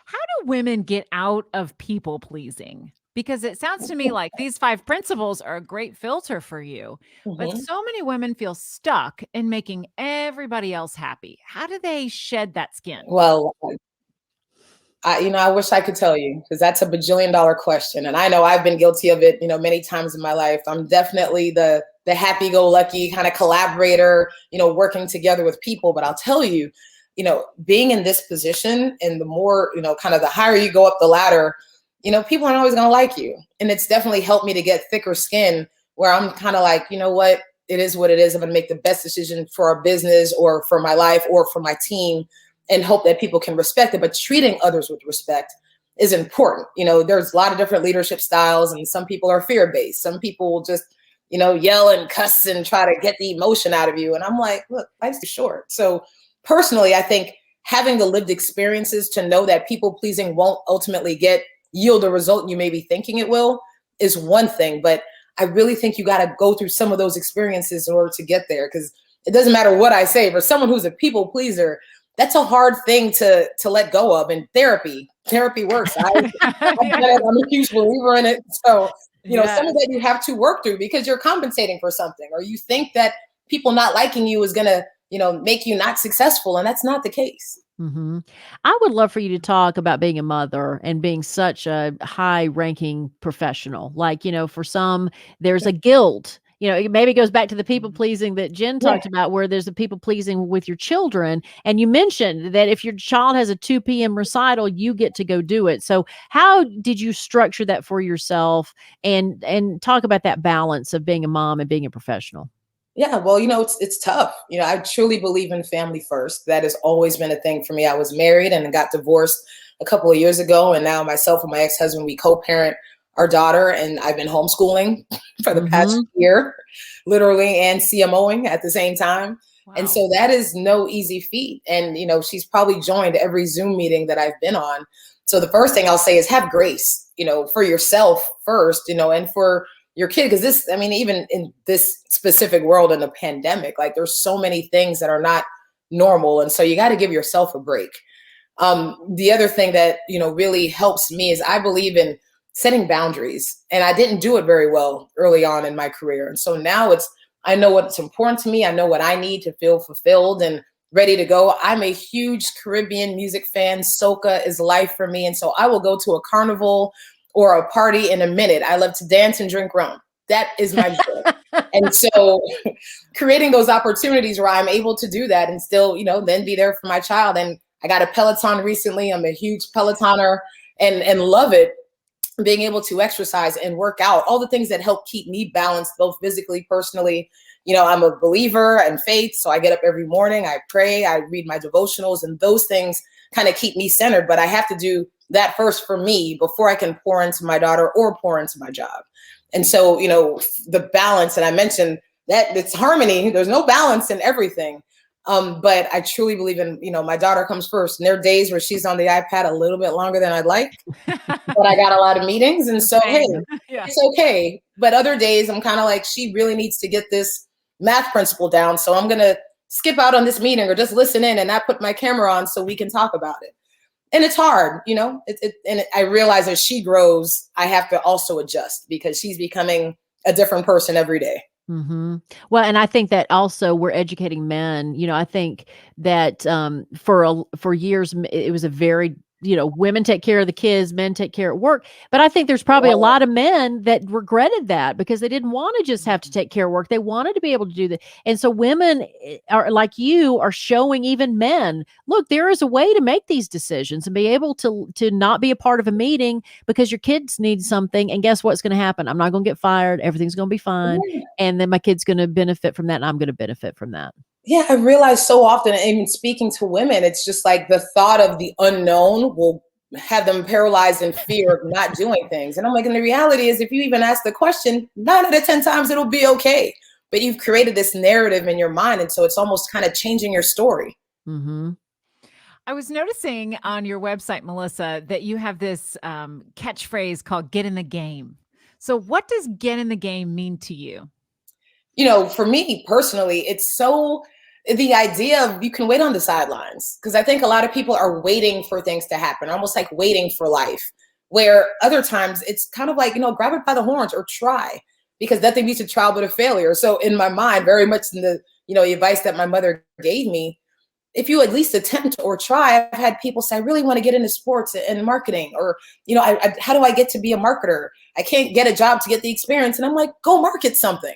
How do women get out of people pleasing? Because it sounds to me like these 5 principles are a great filter for you. Mm-hmm. But so many women feel stuck in making everybody else happy. How do they shed that skin? Well, I wish I could tell you, because that's a bajillion-dollar question. And I know I've been guilty of it, many times in my life. I'm definitely the happy-go-lucky kind of collaborator, working together with people. But I'll tell you, being in this position, and the more, kind of the higher you go up the ladder, people aren't always going to like you. And it's definitely helped me to get thicker skin where I'm kind of like, what, it is what it is. I'm going to make the best decision for our business or for my life or for my team, and hope that people can respect it. But treating others with respect is important. There's a lot of different leadership styles, and some people are fear-based. Some people will just, yell and cuss and try to get the emotion out of you. And I'm like, look, life's too short. So personally, I think having the lived experiences to know that people pleasing won't ultimately yield a result you may be thinking it will is one thing. But I really think you got to go through some of those experiences in order to get there, because it doesn't matter what I say. For someone who's a people pleaser, that's a hard thing to let go of. And therapy works. I'm a huge believer in it. So, some of that you have to work through because you're compensating for something, or you think that people not liking you is going to, make you not successful. And that's not the case. Mm-hmm. I would love for you to talk about being a mother and being such a high-ranking professional. Like, for some, there's a guilt. It maybe goes back to the people pleasing that Jenn talked about, where there's a people pleasing with your children. And you mentioned that if your child has a 2 p.m. recital, you get to go do it. So how did you structure that for yourself, and talk about that balance of being a mom and being a professional? Yeah, well, it's tough. I truly believe in family first. That has always been a thing for me. I was married and got divorced a couple of years ago. And now myself and my ex-husband, we co-parent our daughter, and I've been homeschooling for the past Mm-hmm. year, literally, and CMOing at the same time. And Wow. so that is no easy feat. And, she's probably joined every Zoom meeting that I've been on. So the first thing I'll say is have grace, for yourself first, and for your kid. Because even in this specific world in the pandemic, like there's so many things that are not normal. And so you got to give yourself a break. The other thing that, really helps me is I believe in setting boundaries. And I didn't do it very well early on in my career. And so now I know what's important to me. I know what I need to feel fulfilled and ready to go. I'm a huge Caribbean music fan. Soca is life for me. And so I will go to a carnival or a party in a minute. I love to dance and drink rum. That is my joy. And so creating those opportunities where I'm able to do that and still, then be there for my child. And I got a Peloton recently. I'm a huge Pelotoner and love it. Being able to exercise and work out, all the things that help keep me balanced, both physically, personally. I'm a believer in faith. So I get up every morning, I pray, I read my devotionals, and those things kind of keep me centered. But I have to do that first for me before I can pour into my daughter or pour into my job. And so, the balance, and I mentioned that it's harmony. There's no balance in everything. But I truly believe in, my daughter comes first. And there are days where she's on the iPad a little bit longer than I'd like, but I got a lot of meetings. And so, hey, Yeah. it's okay. But other days I'm kind of like, she really needs to get this math principle down. So I'm going to skip out on this meeting or just listen in and not put my camera on so we can talk about it. And it's hard, and I realize as she grows, I have to also adjust because she's becoming a different person every day. Mm-hmm. Well, and I think that also we're educating men. I think that for years it was a very women take care of the kids, men take care of work. But I think there's probably a lot of men that regretted that because they didn't want to just have to take care of work. They wanted to be able to do that. And so women are like you are showing even men, look, there is a way to make these decisions and be able to not be a part of a meeting because your kids need something. And guess what's going to happen? I'm not going to get fired. Everything's going to be fine. Yeah. And then my kid's going to benefit from that. And I'm going to benefit from that. Yeah, I realize so often, even speaking to women, it's just like the thought of the unknown will have them paralyzed in fear of not doing things. And I'm like, and the reality is, if you even ask the question, 9 out of 10 times it'll be okay. But you've created this narrative in your mind. And so it's almost kind of changing your story. Mm-hmm. I was noticing on your website, Melissa, that you have this catchphrase called get in the game. So what does get in the game mean to you? For me personally, it's so the idea of you can wait on the sidelines, because I think a lot of people are waiting for things to happen, almost like waiting for life, where other times it's kind of like, grab it by the horns or try, because nothing beats a trial but a failure. So in my mind, very much in the, advice that my mother gave me, if you at least attempt or try. I've had people say, I really want to get into sports and marketing, or, how do I get to be a marketer? I can't get a job to get the experience. And I'm like, go market something,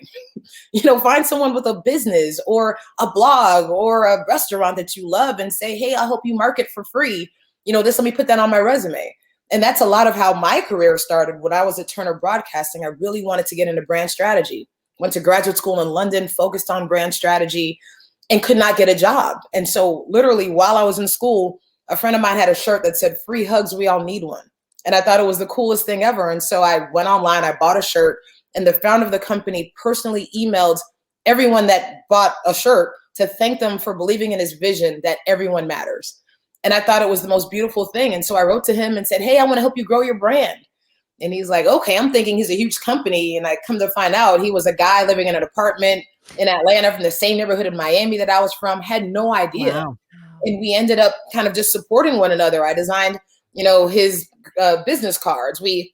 find someone with a business or a blog or a restaurant that you love and say, hey, I'll help you market for free. Let me put that on my resume. And that's a lot of how my career started. When I was at Turner Broadcasting, I really wanted to get into brand strategy. Went to graduate school in London, focused on brand strategy, and could not get a job. And so literally while I was in school, a friend of mine had a shirt that said, free hugs, we all need one. And I thought it was the coolest thing ever. And so I went online, I bought a shirt, and the founder of the company personally emailed everyone that bought a shirt to thank them for believing in his vision that everyone matters. And I thought it was the most beautiful thing. And so I wrote to him and said, hey, I want to help you grow your brand. And he's like, okay, I'm thinking he's a huge company. And I come to find out he was a guy living in an apartment in Atlanta from the same neighborhood in Miami that I was from, had no idea. Wow. And we ended up kind of just supporting one another. I designed, his business cards. We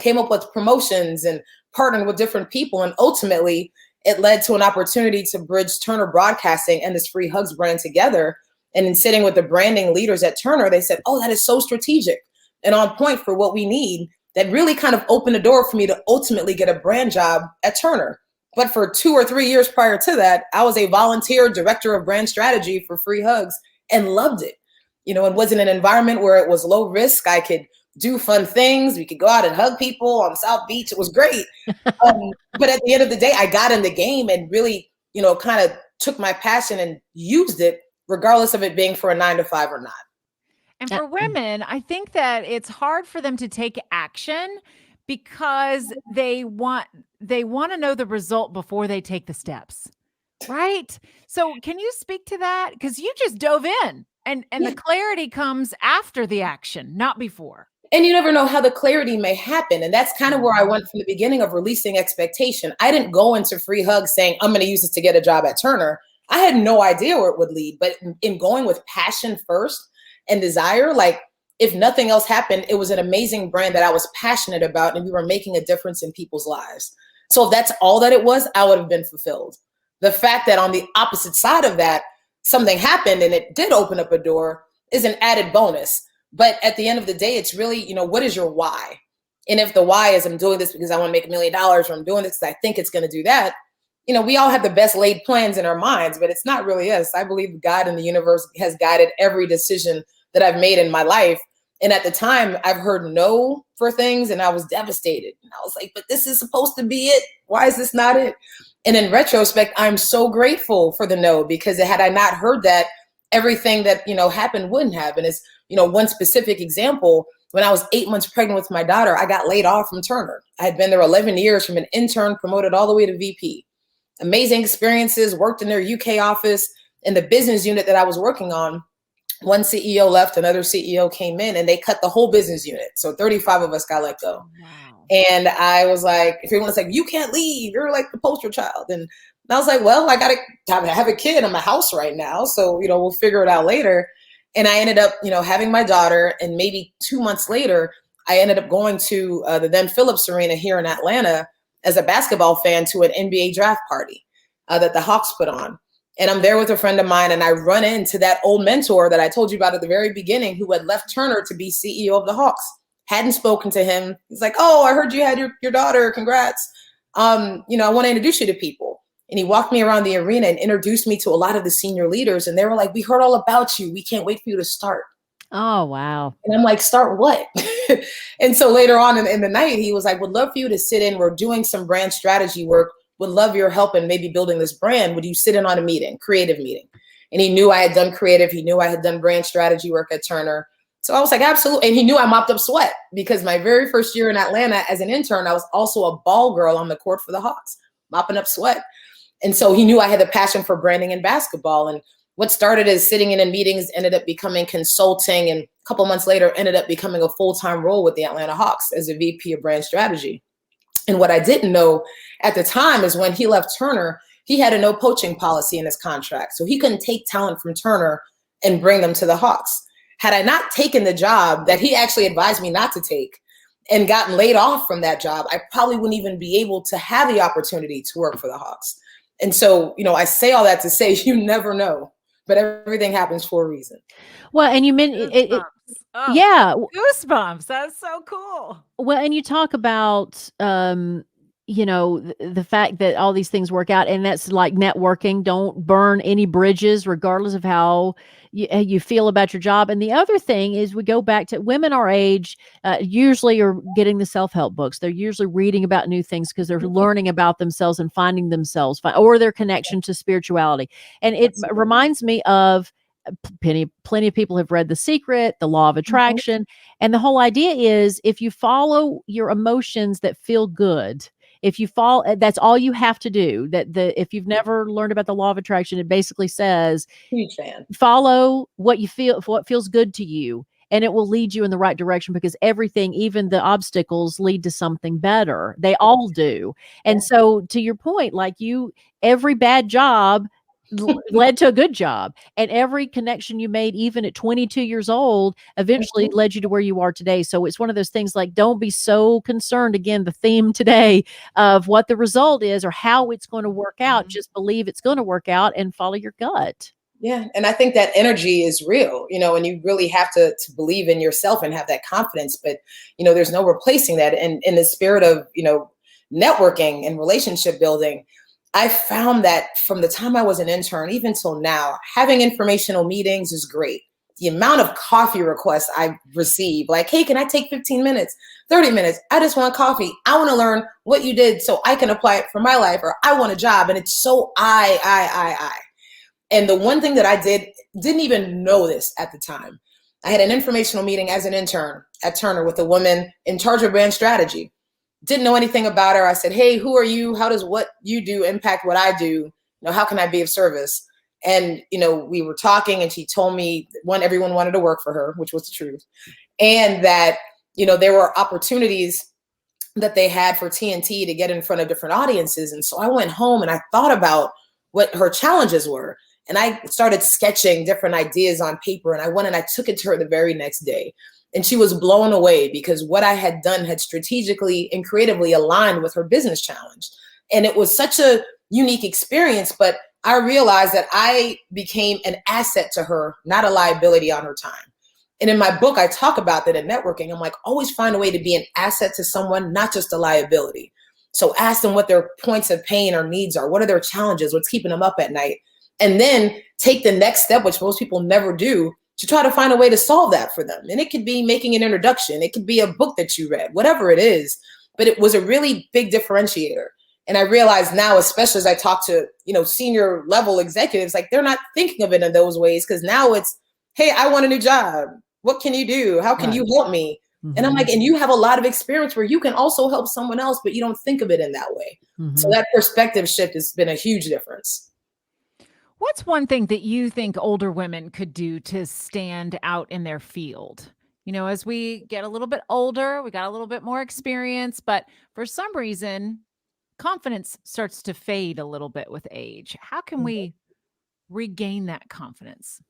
came up with promotions and partnered with different people. And ultimately, it led to an opportunity to bridge Turner Broadcasting and this Free Hugs brand together. And in sitting with the branding leaders at Turner, they said, oh, that is so strategic and on point for what we need. That really kind of opened the door for me to ultimately get a brand job at Turner. But for 2 or 3 years prior to that, I was a volunteer director of brand strategy for Free Hugs and loved it. It was in an environment where it was low risk. I could do fun things. We could go out and hug people on South Beach. It was great. But at the end of the day, I got in the game and really, kind of took my passion and used it, regardless of it being for a 9 to 5 or not. And for women, I think that it's hard for them to take action because they want to know the result before they take the steps. Right? So can you speak to that? Because you just dove in, and the clarity comes after the action, not before. And you never know how the clarity may happen. And that's kind of where I went from the beginning of releasing expectation. I didn't go into Free Hugs saying, I'm going to use this to get a job at Turner. I had no idea where it would lead. But in going with passion first and desire, like if nothing else happened, it was an amazing brand that I was passionate about, and we were making a difference in people's lives. So if that's all that it was, I would have been fulfilled. The fact that on the opposite side of that, something happened and it did open up a door is an added bonus. But at the end of the day, it's really, what is your why? And if the why is I'm doing this because I want to make $1 million, or I'm doing this because I think it's going to do that, we all have the best laid plans in our minds, but it's not really us. I believe God and the universe has guided every decision that I've made in my life. And at the time, I've heard no for things, and I was devastated. And I was like, but this is supposed to be it. Why is this not it? And in retrospect, I'm so grateful for the no, because had I not heard that, everything that, happened wouldn't have. And it's, one specific example, when I was 8 months pregnant with my daughter, I got laid off from Turner. I had been there 11 years, from an intern promoted all the way to VP. Amazing experiences, worked in their UK office. In the business unit that I was working on, one CEO left, another CEO came in, and they cut the whole business unit. So 35 of us got let go. Wow. And I was like, everyone's like, you can't leave. You're like the poster child. And I was like, well, I got to have a kid in my house right now. So, we'll figure it out later. And I ended up, having my daughter. And maybe 2 months later, I ended up going to the then Phillips Arena here in Atlanta as a basketball fan to an NBA draft party that the Hawks put on. And I'm there with a friend of mine, and I run into that old mentor that I told you about at the very beginning, who had left Turner to be CEO of the Hawks. Hadn't spoken to him. He's like, oh, I heard you had your daughter. Congrats. I want to introduce you to people. And he walked me around the arena and introduced me to a lot of the senior leaders. And they were like, we heard all about you. We can't wait for you to start. Oh, wow. And I'm like, start what? And so later on in the night, he was like, would love for you to sit in. We're doing some brand strategy work. Would love your help in maybe building this brand. Would you sit in on a meeting, creative meeting? And he knew I had done creative. He knew I had done brand strategy work at Turner. So I was like, absolutely. And he knew I mopped up sweat, because my very first year in Atlanta as an intern, I was also a ball girl on the court for the Hawks, mopping up sweat. And so he knew I had a passion for branding and basketball. And what started as sitting in meetings ended up becoming consulting. And a couple months later, ended up becoming a full-time role with the Atlanta Hawks as a VP of brand strategy. And what I didn't know at the time is when he left Turner, he had a no poaching policy in his contract. So he couldn't take talent from Turner and bring them to the Hawks. Had I not taken the job that he actually advised me not to take and gotten laid off from that job, I probably wouldn't even be able to have the opportunity to work for the Hawks. And so, I say all that to say you never know, but everything happens for a reason. Well, and you meant it Oh, yeah. Goosebumps. That's so cool. Well, and you talk about, the fact that all these things work out, and that's like networking. Don't burn any bridges, regardless of how you feel about your job. And the other thing is, we go back to women our age, usually are getting the self-help books. They're usually reading about new things because they're learning about themselves and finding themselves, or their connection to spirituality. And it reminds me of plenty of people have read The Secret, The Law of Attraction. And the whole idea is, if you follow your emotions that feel good, if you fall, that's all you have to do. If you've never learned about the law of attraction, it basically says, Huge fan. Follow what you feel, what feels good to you, and it will lead you in the right direction, because everything, even the obstacles, lead to something better. They all do. And so, to your point, every bad job led to a good job, and every connection you made, even at 22 years old, eventually led you to where you are today. So it's one of those things, like, don't be so concerned, again, the theme today, of what the result is or how it's going to work out. Just believe it's going to work out and follow your gut. Yeah. And I think that energy is real, and you really have to believe in yourself and have that confidence. But, there's no replacing that. And in the spirit of, networking and relationship building, I found that from the time I was an intern, even till now, having informational meetings is great. The amount of coffee requests I receive, like, hey, can I take 15 minutes, 30 minutes? I just want coffee. I want to learn what you did so I can apply it for my life, or I want a job. And it's so I. And the one thing that I didn't even know this at the time. I had an informational meeting as an intern at Turner with a woman in charge of brand strategy. didn't know anything about her. I said, hey, who are you? How does what you do impact what I do? You know, how can I be of service? And, you know, we were talking and she told me, one, everyone wanted to work for her, which was the truth. And that, you know, there were opportunities that they had for TNT to get in front of different audiences. And so I went home and I thought about what her challenges were. And I started sketching different ideas on paper, and I went and I took it to her the very next day. And she was blown away because what I had done had strategically and creatively aligned with her business challenge. And it was such a unique experience, but I realized that I became an asset to her, not a liability on her time. And in my book, I talk about that in networking. I'm like, always find a way to be an asset to someone, not just a liability. So ask them what their points of pain or needs are. What are their challenges? What's keeping them up at night? And then take the next step, which most people never do, to try to find a way to solve that for them. And it could be making an introduction. It could be a book that you read, whatever it is. But it was a really big differentiator. And I realize now, especially as I talk to, you know, senior level executives, like they're not thinking of it in those ways, because now it's, hey, I want a new job. What can you do? How can you help me? Mm-hmm. And I'm like, and you have a lot of experience where you can also help someone else, but you don't think of it in that way. Mm-hmm. So that perspective shift has been a huge difference. What's one thing that you think older women could do to stand out in their field? You know, as we get a little bit older, we got a little bit more experience, but for some reason, confidence starts to fade a little bit with age. How can we regain that confidence?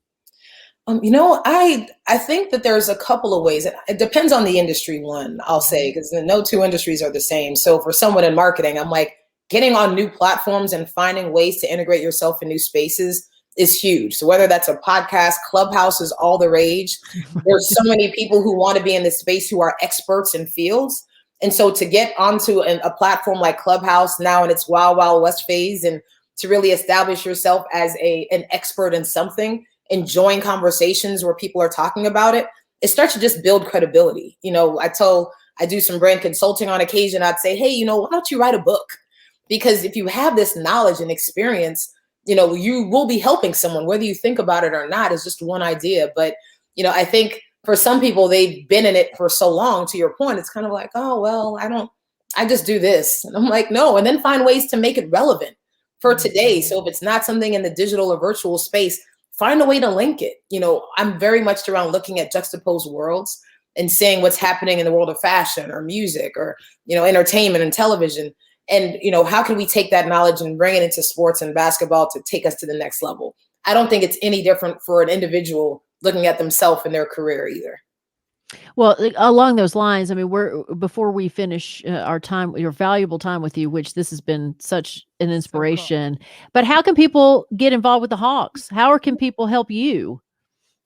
You know, I think that there's a couple of ways. It depends on the industry, one, I'll say, because no two industries are the same. So for someone in marketing, I'm like, getting on new platforms and finding ways to integrate yourself in new spaces is huge. So whether that's a podcast, Clubhouse is all the rage. There's so many people who want to be in this space who are experts in fields. And so to get onto a platform like Clubhouse now in its wild, wild west phase, and to really establish yourself as an expert in something, and join conversations where people are talking about it, it starts to just build credibility. You know, I do some brand consulting on occasion. I'd say, hey, you know, why don't you write a book? Because if you have this knowledge and experience, you know, you will be helping someone, whether you think about it or not, is just one idea. But, you know, I think for some people, they've been in it for so long, to your point, it's kind of like, oh, well, I just do this. And I'm like, no, and then find ways to make it relevant for today. So if it's not something in the digital or virtual space, find a way to link it. You know, I'm very much around looking at juxtaposed worlds and seeing what's happening in the world of fashion or music or, you know, entertainment and television. And, you know, how can we take that knowledge and bring it into sports and basketball to take us to the next level? I don't think it's any different for an individual looking at themselves and their career either. Well, along those lines, I mean, before we finish our time, your valuable time with you, which this has been such an inspiration, so cool. But how can people get involved with the Hawks? How can people help you?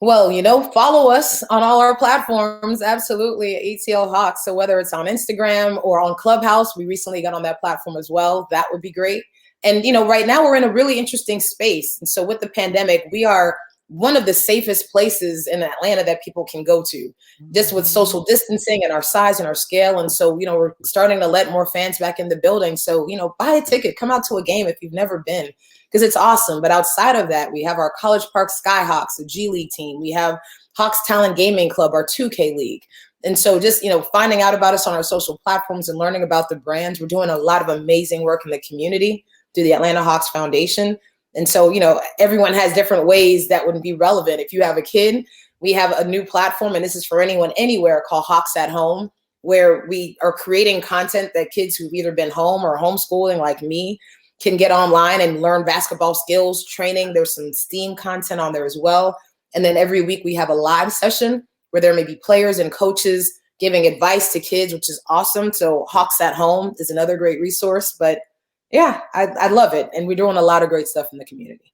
Well, you know, follow us on all our platforms. Absolutely. ATL Hawks. So whether it's on Instagram or on Clubhouse, we recently got on that platform as well. That would be great. And, you know, right now we're in a really interesting space. And so with the pandemic, we are one of the safest places in Atlanta that people can go to, just with social distancing and our size and our scale. And so, you know, we're starting to let more fans back in the building. So, you know, buy a ticket, come out to a game if you've never been, because it's awesome. But outside of that, we have our College Park Skyhawks, a G League team. We have Hawks Talent Gaming Club, our 2K League. And so just, you know, finding out about us on our social platforms and learning about the brands. We're doing a lot of amazing work in the community through the Atlanta Hawks Foundation. And so, you know, everyone has different ways that would be relevant. If you have a kid, we have a new platform, and this is for anyone anywhere, called Hawks at Home, where we are creating content that kids who've either been home or homeschooling like me can get online and learn basketball skills, training. There's some STEAM content on there as well. And then every week we have a live session where there may be players and coaches giving advice to kids, which is awesome. So Hawks at Home is another great resource. But yeah, I love it. And we're doing a lot of great stuff in the community.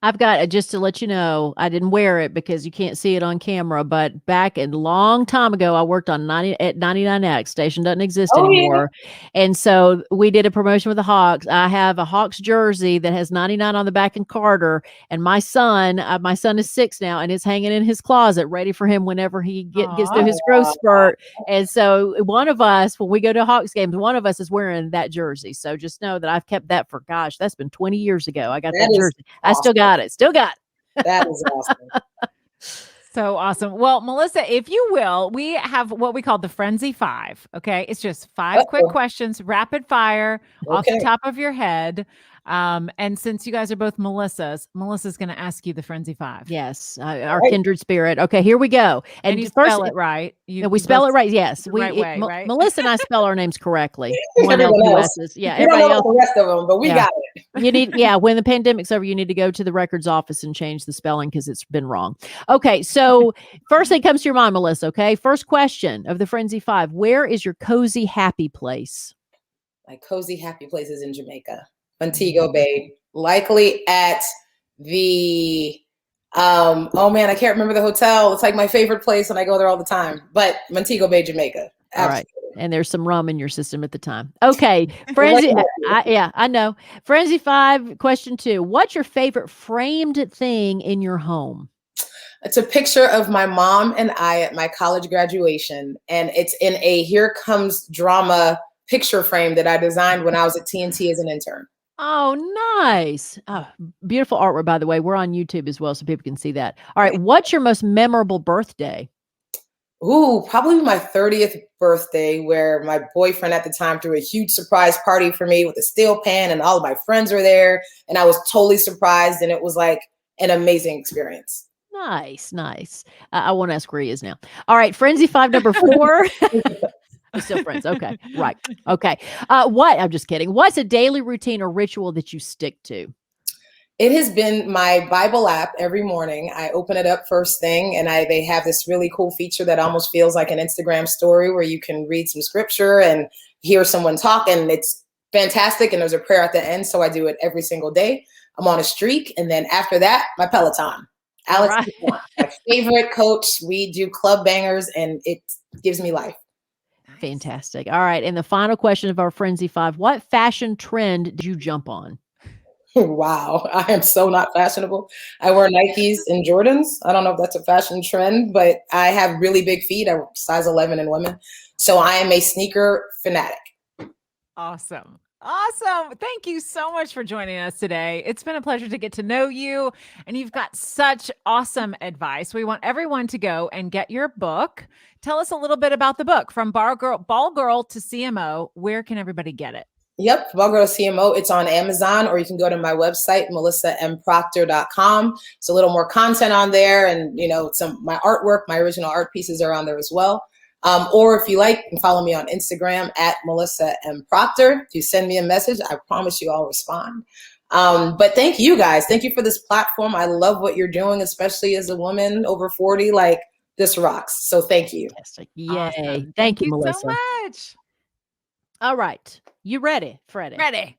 I've got, just to let you know, I didn't wear it because you can't see it on camera, but back a long time ago, I worked on 99X. Station doesn't exist anymore. Yeah. And so we did a promotion with the Hawks. I have a Hawks jersey that has 99 on the back and Carter. And my son is 6 now and is hanging in his closet ready for him whenever he gets through his growth spurt. And so one of us, when we go to Hawks games, one of us is wearing that jersey. So just know that I've kept that for, gosh, that's been 20 years ago. I got that jersey. Awesome. I still got it. That is awesome. So awesome. Well, Melissa, if you will, we have what we call the Friendzy 5. Okay. It's just 5 quick Uh-oh. questions, rapid fire, off the Okay. top of your head. And since you guys are both Melissa's going to ask you the Friendzy 5. Yes, our Right. kindred spirit. Okay, here we go. And you first, spell it right. we spell it right. Yes, the right way, right? Melissa and I spell our names correctly. One L, Everyone two else. S's. Yeah, We don't everybody know else. about the rest of them, but we got it. You need, when the pandemic's over, you need to go to the records office and change the spelling because it's been wrong. Okay, so first thing comes to your mind, Melissa. Okay, first question of the Friendzy 5: where is your cozy, happy place? My cozy, happy places in Jamaica, Montego Bay, likely at the oh man, I can't remember the hotel. It's like my favorite place and I go there all the time. But Montego Bay, Jamaica. Absolutely. All right. And there's some rum in your system at the time. Okay. Friendzy, I know. Friendzy 5, question 2. What's your favorite framed thing in your home? It's a picture of my mom and I at my college graduation. And it's in a Here Comes Drama picture frame that I designed when I was at TNT as an intern. Oh, nice. Oh, beautiful artwork, by the way. We're on YouTube as well, so people can see that. All right. What's your most memorable birthday? Ooh, probably my 30th birthday, where my boyfriend at the time threw a huge surprise party for me with a steel pan and all of my friends were there. And I was totally surprised. And it was like an amazing experience. Nice, nice. I won't ask where he is now. All right. Friendzy 5, number 4. We're still friends. Okay. Right. Okay. I'm just kidding. What's a daily routine or ritual that you stick to? It has been my Bible app every morning. I open it up first thing and they have this really cool feature that almost feels like an Instagram story where you can read some scripture and hear someone talk, and it's fantastic. And there's a prayer at the end. So I do it every single day. I'm on a streak. And then after that, my Peloton. Alex, Right. my favorite coach. We do club bangers and it gives me life. Fantastic. All right. And the final question of our Friendzy 5: what fashion trend did you jump on? Wow, I am so not fashionable. I wear Nikes and Jordans. I don't know if that's a fashion trend, but I have really big feet. I'm size 11 in women. So I am a sneaker fanatic. Awesome. Awesome. Thank you so much for joining us today. It's been a pleasure to get to know you, and you've got such awesome advice. We want everyone to go and get your book. Tell us a little bit about the book, From Ball Girl to CMO. Where can everybody get it? Yep, Ball Girl CMO. It's on Amazon, or you can go to my website, melissamproctor.com. It's a little more content on there, and my artwork, my original art pieces are on there as well. Or if you like, you can follow me on Instagram at Melissa M. Proctor. If you send me a message, I promise you I'll respond. But thank you guys. Thank you for this platform. I love what you're doing, especially as a woman over 40. Like, this rocks. So thank you. Fantastic. Yay. Awesome. Thank you, so Melissa. much. All right. You ready, Freddie? Ready.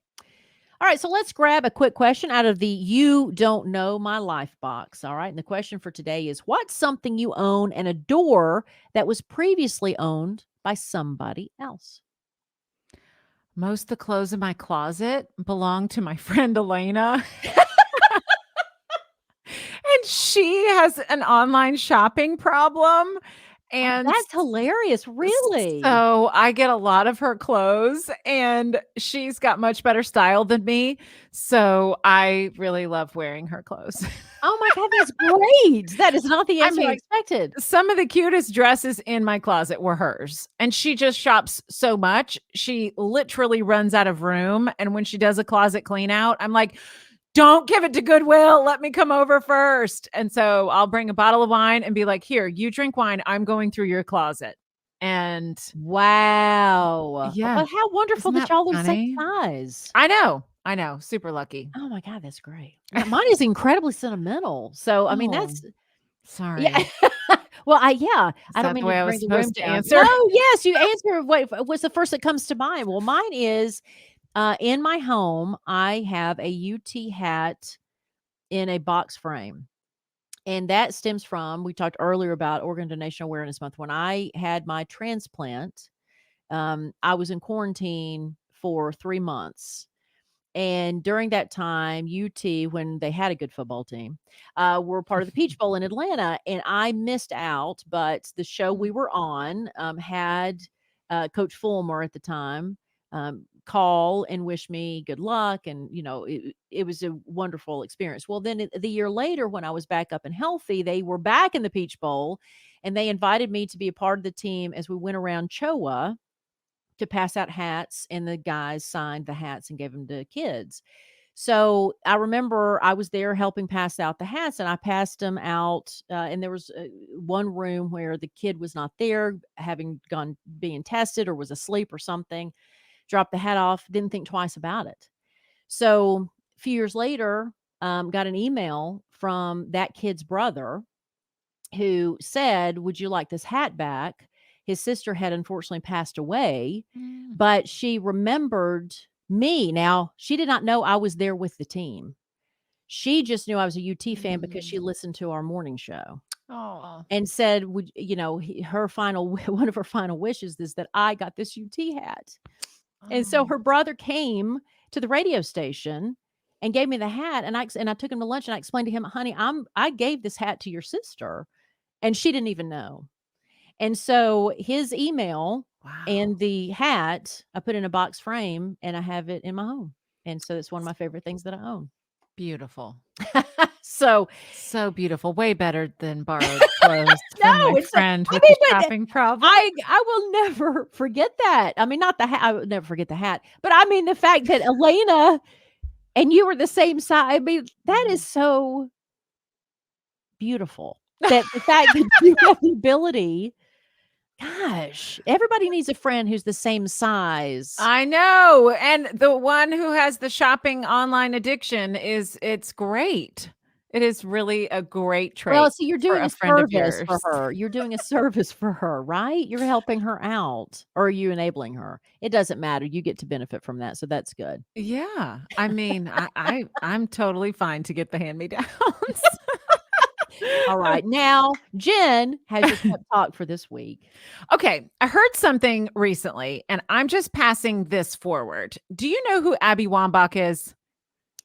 All right. So let's grab a quick question out of the You Don't Know My Life box. All right. And the question for today is: what's something you own and adore that was previously owned by somebody else? Most of the clothes in my closet belong to my friend Elena. And she has an online shopping problem. And that's hilarious. Really? So I get a lot of her clothes, and she's got much better style than me. So I really love wearing her clothes. Oh my God, that's great. That is not the answer I expected. Some of the cutest dresses in my closet were hers, and she just shops so much. She literally runs out of room. And when she does a closet clean out, I'm like, don't give it to Goodwill. Let me come over first. And so I'll bring a bottle of wine and be like, here, you drink wine. I'm going through your closet. And wow. Yeah. But how wonderful that y'all are the same size. I know. Super lucky. Oh my God, that's great. Mine is incredibly sentimental. So, I mean, that's sorry. Yeah. Well, I don't mean the way to I was bring the room supposed to down. answer. No, yes, you answer what's the first that comes to mind. Well, mine is in my home, I have a UT hat in a box frame. And that stems from, we talked earlier about Organ Donation Awareness Month. When I had my transplant, I was in quarantine for 3 months. And during that time, UT, when they had a good football team, were part of the Peach Bowl in Atlanta. And I missed out, but the show we were on had Coach Fulmer at the time call and wish me good luck. And, it was a wonderful experience. Well, then the year later, when I was back up and healthy, they were back in the Peach Bowl and they invited me to be a part of the team as we went around CHOA to pass out hats, and the guys signed the hats and gave them to kids. So I remember I was there helping pass out the hats, and I passed them out. And there was one room where the kid was not there, having gone being tested or was asleep or something. Dropped the hat off, didn't think twice about it. So a few years later, got an email from that kid's brother who said, "Would you like this hat back?" His sister had unfortunately passed away, but she remembered me. Now, she did not know I was there with the team. She just knew I was a UT fan because she listened to our morning show. Oh. And said, "Would her final one of her final wishes is that I got this UT hat." And so her brother came to the radio station and gave me the hat, and I took him to lunch, and I explained to him, "Honey, I gave this hat to your sister," and she didn't even know. And so his email and the hat I put in a box frame, and I have it in my home. And so it's one of my favorite things that I own. Beautiful. So beautiful. Way better than borrowed clothes from my it's friend with the shopping problem. I will never forget that. I mean, not the hat. I would never forget the hat, but I mean the fact that Elena and you were the same size. I mean, that is so beautiful. That the fact that you have the ability. Gosh, everybody needs a friend who's the same size. I know. And the one who has the shopping online addiction it's great. It is really a great trait. Well, so you're doing a friend of service yours. for her. You're doing a service for her, right? You're helping her out, or are you enabling her? It doesn't matter. You get to benefit from that, so that's good. Yeah. I mean, I'm totally fine to get the hand-me-downs. All right. Now, Jen has your pep talk for this week. Okay. I heard something recently, and I'm just passing this forward. Do you know who Abby Wambach is?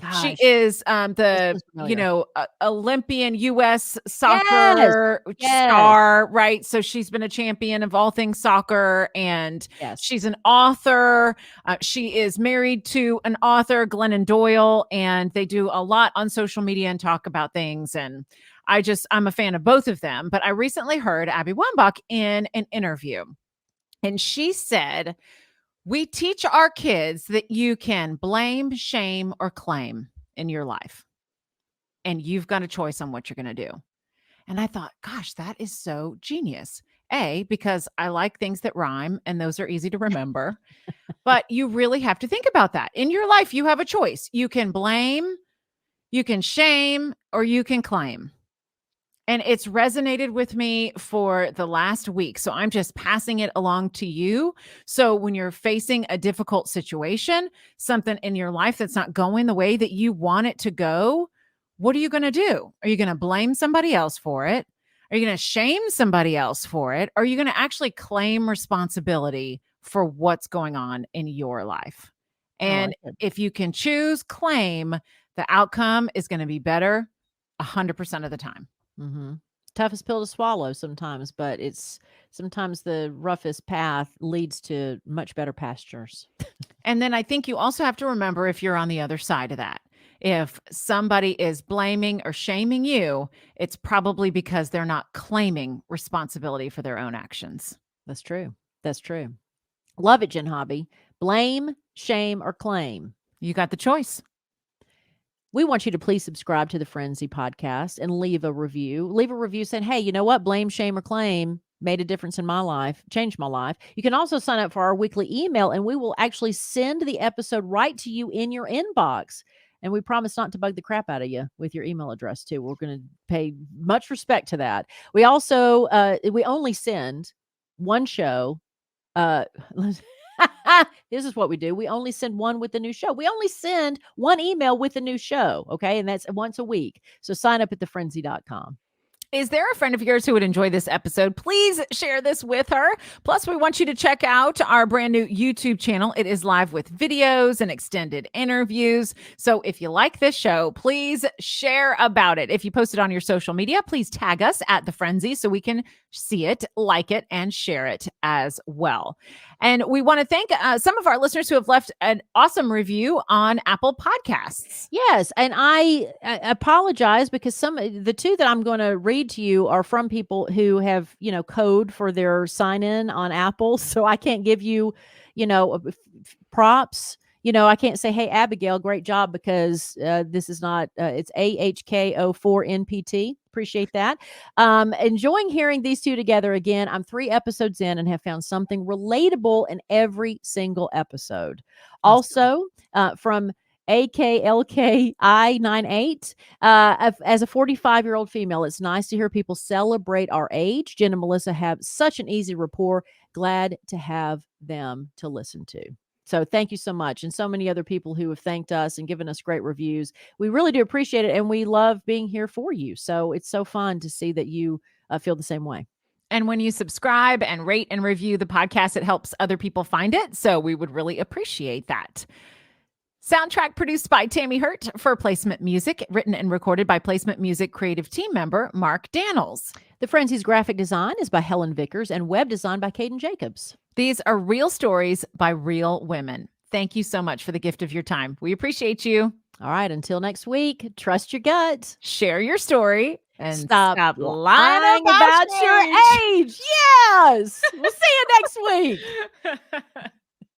Gosh, she is this sounds familiar. Olympian U.S. soccer star, right? So she's been a champion of all things soccer, and she's an author. She is married to an author, Glennon Doyle, and they do a lot on social media and talk about things. And I'm a fan of both of them. But I recently heard Abby Wambach in an interview, and she said, "We teach our kids that you can blame, shame, or claim in your life. And you've got a choice on what you're going to do." And I thought, gosh, that is so genius. Because I like things that rhyme, and those are easy to remember. But you really have to think about that. In your life, you have a choice. You can blame, you can shame, or you can claim. And it's resonated with me for the last week. So I'm just passing it along to you. So when you're facing a difficult situation, something in your life that's not going the way that you want it to go, what are you going to do? Are you going to blame somebody else for it? Are you going to shame somebody else for it? Or are you going to actually claim responsibility for what's going on in your life? And if you can choose claim, the outcome is going to be better 100% of the time. Mm-hmm. Toughest pill to swallow sometimes, but sometimes the roughest path leads to much better pastures. And then I think you also have to remember, if you're on the other side of that, if somebody is blaming or shaming you, it's probably because they're not claiming responsibility for their own actions. That's true. That's true. Love it, Jen Hobby. Blame, shame, or claim. You got the choice. We want you to please subscribe to the Friendzy podcast and leave a review. Leave a review saying, "Hey, you know what? Blame, shame, or claim made a difference in my life, changed my life." You can also sign up for our weekly email, and we will actually send the episode right to you in your inbox. And we promise not to bug the crap out of you with your email address, too. We're going to pay much respect to that. We also, we only send one show. This is what we do. We only send one with the new show. We only send one email with the new show. Okay. And that's once a week. So sign up at thefrenzy.com. Is there a friend of yours who would enjoy this episode? Please share this with her. Plus, we want you to check out our brand new YouTube channel. It is live with videos and extended interviews. So if you like this show, please share about it. If you post it on your social media, please tag us at the Friendzy so we can see it, like it, and share it as well. And we want to thank some of our listeners who have left an awesome review on Apple Podcasts. Yes, and I apologize because the two that I'm going to read to you are from people who have, code for their sign in on Apple, so I can't give you, props. I can't say, "Hey, Abigail, great job," because this is not. It's AHK04NPT. Appreciate that. Enjoying hearing these two together again. I'm 3 episodes in and have found something relatable in every single episode. Awesome. Also, from AKLKI98, as a 45-year-old female, it's nice to hear people celebrate our age. Jen and Melissa have such an easy rapport. Glad to have them to listen to. So thank you so much. And so many other people who have thanked us and given us great reviews. We really do appreciate it. And we love being here for you. So it's so fun to see that you feel the same way. And when you subscribe and rate and review the podcast, it helps other people find it. So we would really appreciate that. Soundtrack produced by Tammy Hurt for Placement Music, written and recorded by Placement Music creative team member Mark Daniels. The Friendzy's graphic design is by Helen Vickers and web design by Caden Jacobs. These are real stories by real women. Thank you so much for the gift of your time. We appreciate you. All right, until next week, trust your gut. Share your story and stop lying about your age. Yes. We'll see you next week.